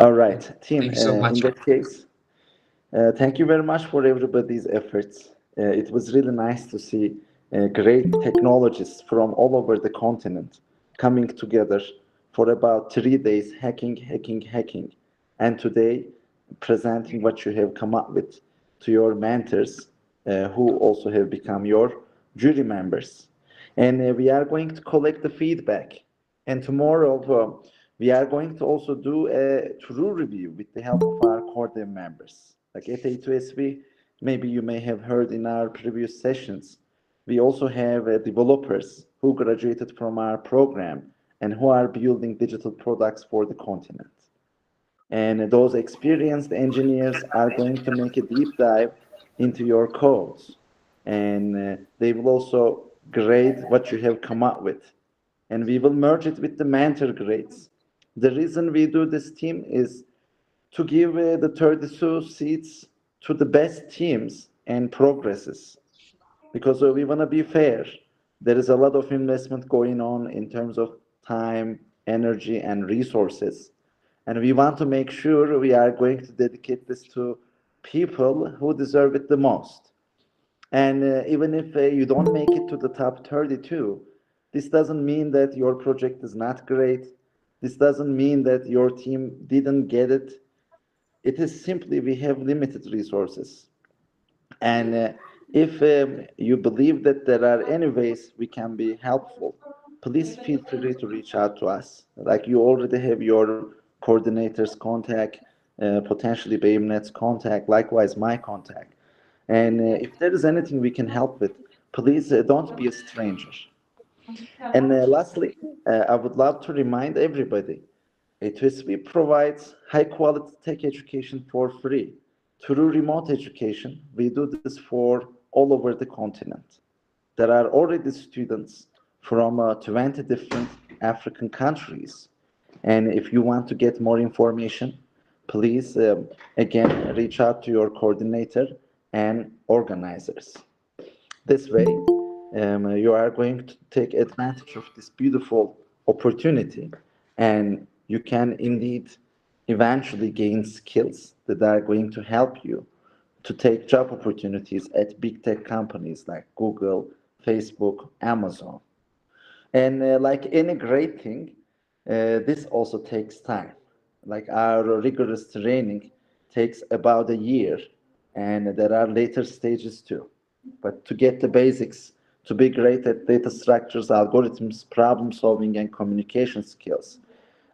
All right, team. Thank you so In much. that case, thank you very much for everybody's efforts. It was really nice to see great technologists from all over the continent coming together for about 3 days hacking, and today presenting what you have come up with to your mentors who also have become your jury members. And we are going to collect the feedback. And tomorrow, we are going to also do a true review with the help of our core dev members. Like at A2SV, maybe you may have heard in our previous sessions, we also have developers who graduated from our program and who are building digital products for the continent. And those experienced engineers are going to make a deep dive into your codes. And they will also grade what you have come up with. And we will merge it with the mentor grades. The reason we do this team is to give the 32 seats to the best teams and progresses because we want to be fair. There is a lot of investment going on in terms of time, energy, and resources. And we want to make sure we are going to dedicate this to people who deserve it the most. And even if you don't make it to the top 32, this doesn't mean that your project is not great. This doesn't mean that your team didn't get it. It is simply we have limited resources. And if you believe that there are any ways we can be helpful, please feel free to reach out to us. Like you already have your coordinator's contact, potentially BAMNet's contact, likewise my contact. And if there is anything we can help with, please don't be a stranger. And lastly, I would love to remind everybody, A2SV provides high quality tech education for free. Through remote education, we do this for all over the continent. There are already students from 20 different African countries. And if you want to get more information, please again reach out to your coordinator and organizers. This way, you are going to take advantage of this beautiful opportunity and you can indeed eventually gain skills that are going to help you to take job opportunities at big tech companies like Google, Facebook, Amazon. And like any great thing, this also takes time. Like our rigorous training takes about a year, and there are later stages too. But to get the basics, to be great at data structures, algorithms, problem solving, and communication skills,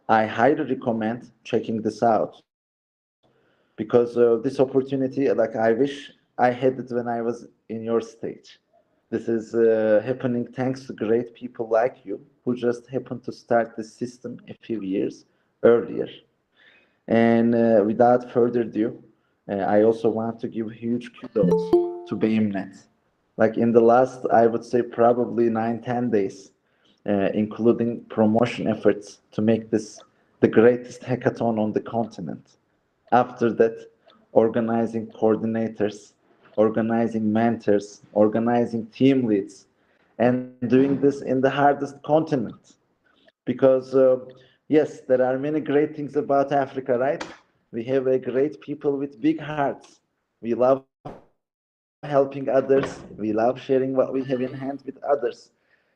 I highly recommend checking this out because this opportunity, like I wish I had it when I was in your stage. This is happening thanks to great people like you who just happened to start the system a few years earlier. And without further ado, I also want to give huge kudos to BameNet. Like in the last, I would say probably 9, 10 days, including promotion efforts to make this the greatest hackathon on the continent. After that, organizing coordinators, organizing mentors, organizing team leads, and doing this in the hardest continent. Because, yes, there are many great things about Africa, right? We have a great people with big hearts. We love helping others. We love sharing what we have in hand with others.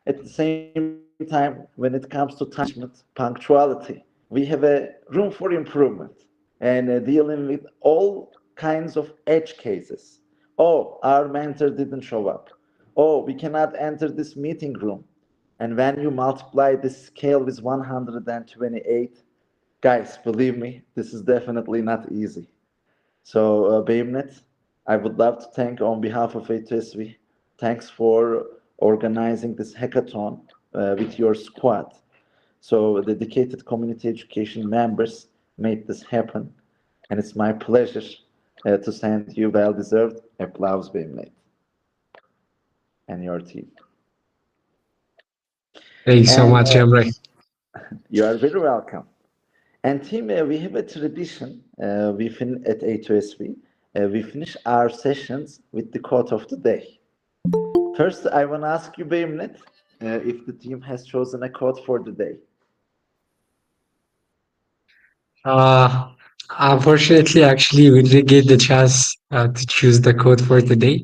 At the same time, when it comes to time management, punctuality, we have a room for improvement and dealing with all kinds of edge cases. Oh, our mentor didn't show up. Oh, we cannot enter this meeting room. And when you multiply this scale with 128, guys, believe me, this is definitely not easy. So, BameNet, I would love to thank on behalf of A2SV. Thanks for organizing this hackathon with your squad. So, dedicated community education members made this happen. And it's my pleasure to send you well deserved applause, BameNet, and your team. Thank you so And much, Emre. you are very welcome. And team, we have a tradition. At A2SV, we finish our sessions with the quote of the day. First, I want to ask you, Beimnet, if the team has chosen a quote for the day. Uh, Unfortunately, actually, we didn't get the chance to choose the code for today,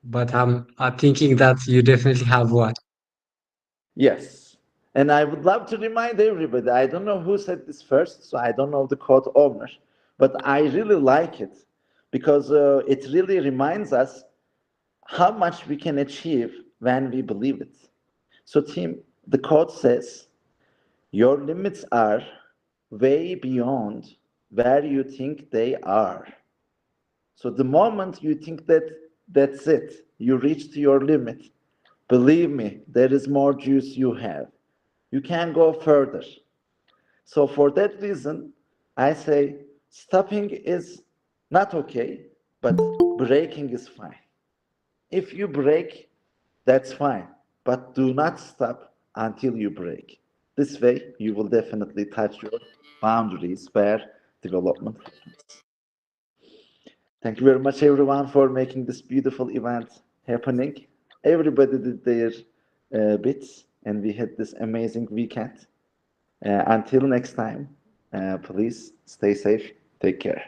but I'm thinking that you definitely have one. Yes. And I would love to remind everybody, I don't know who said this first, so I don't know the quote owner, but I really like it because it really reminds us how much we can achieve when we believe it. So, team, the quote says, your limits are way beyond where you think they are. So the moment you think that that's it, you reached your limit, believe me, there is more juice you have. You can go further. So for that reason, I say stopping is not okay, but breaking is fine. If you break, that's fine, but do not stop until you break. This way, you will definitely touch your boundaries where development happens. Thank you very much, everyone, for making this beautiful event happening. Everybody did their bits, and we had this amazing weekend. Until next time, please stay safe, take care.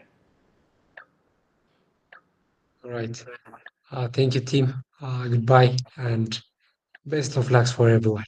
All right. Thank you, team. Goodbye, and best of luck for everyone.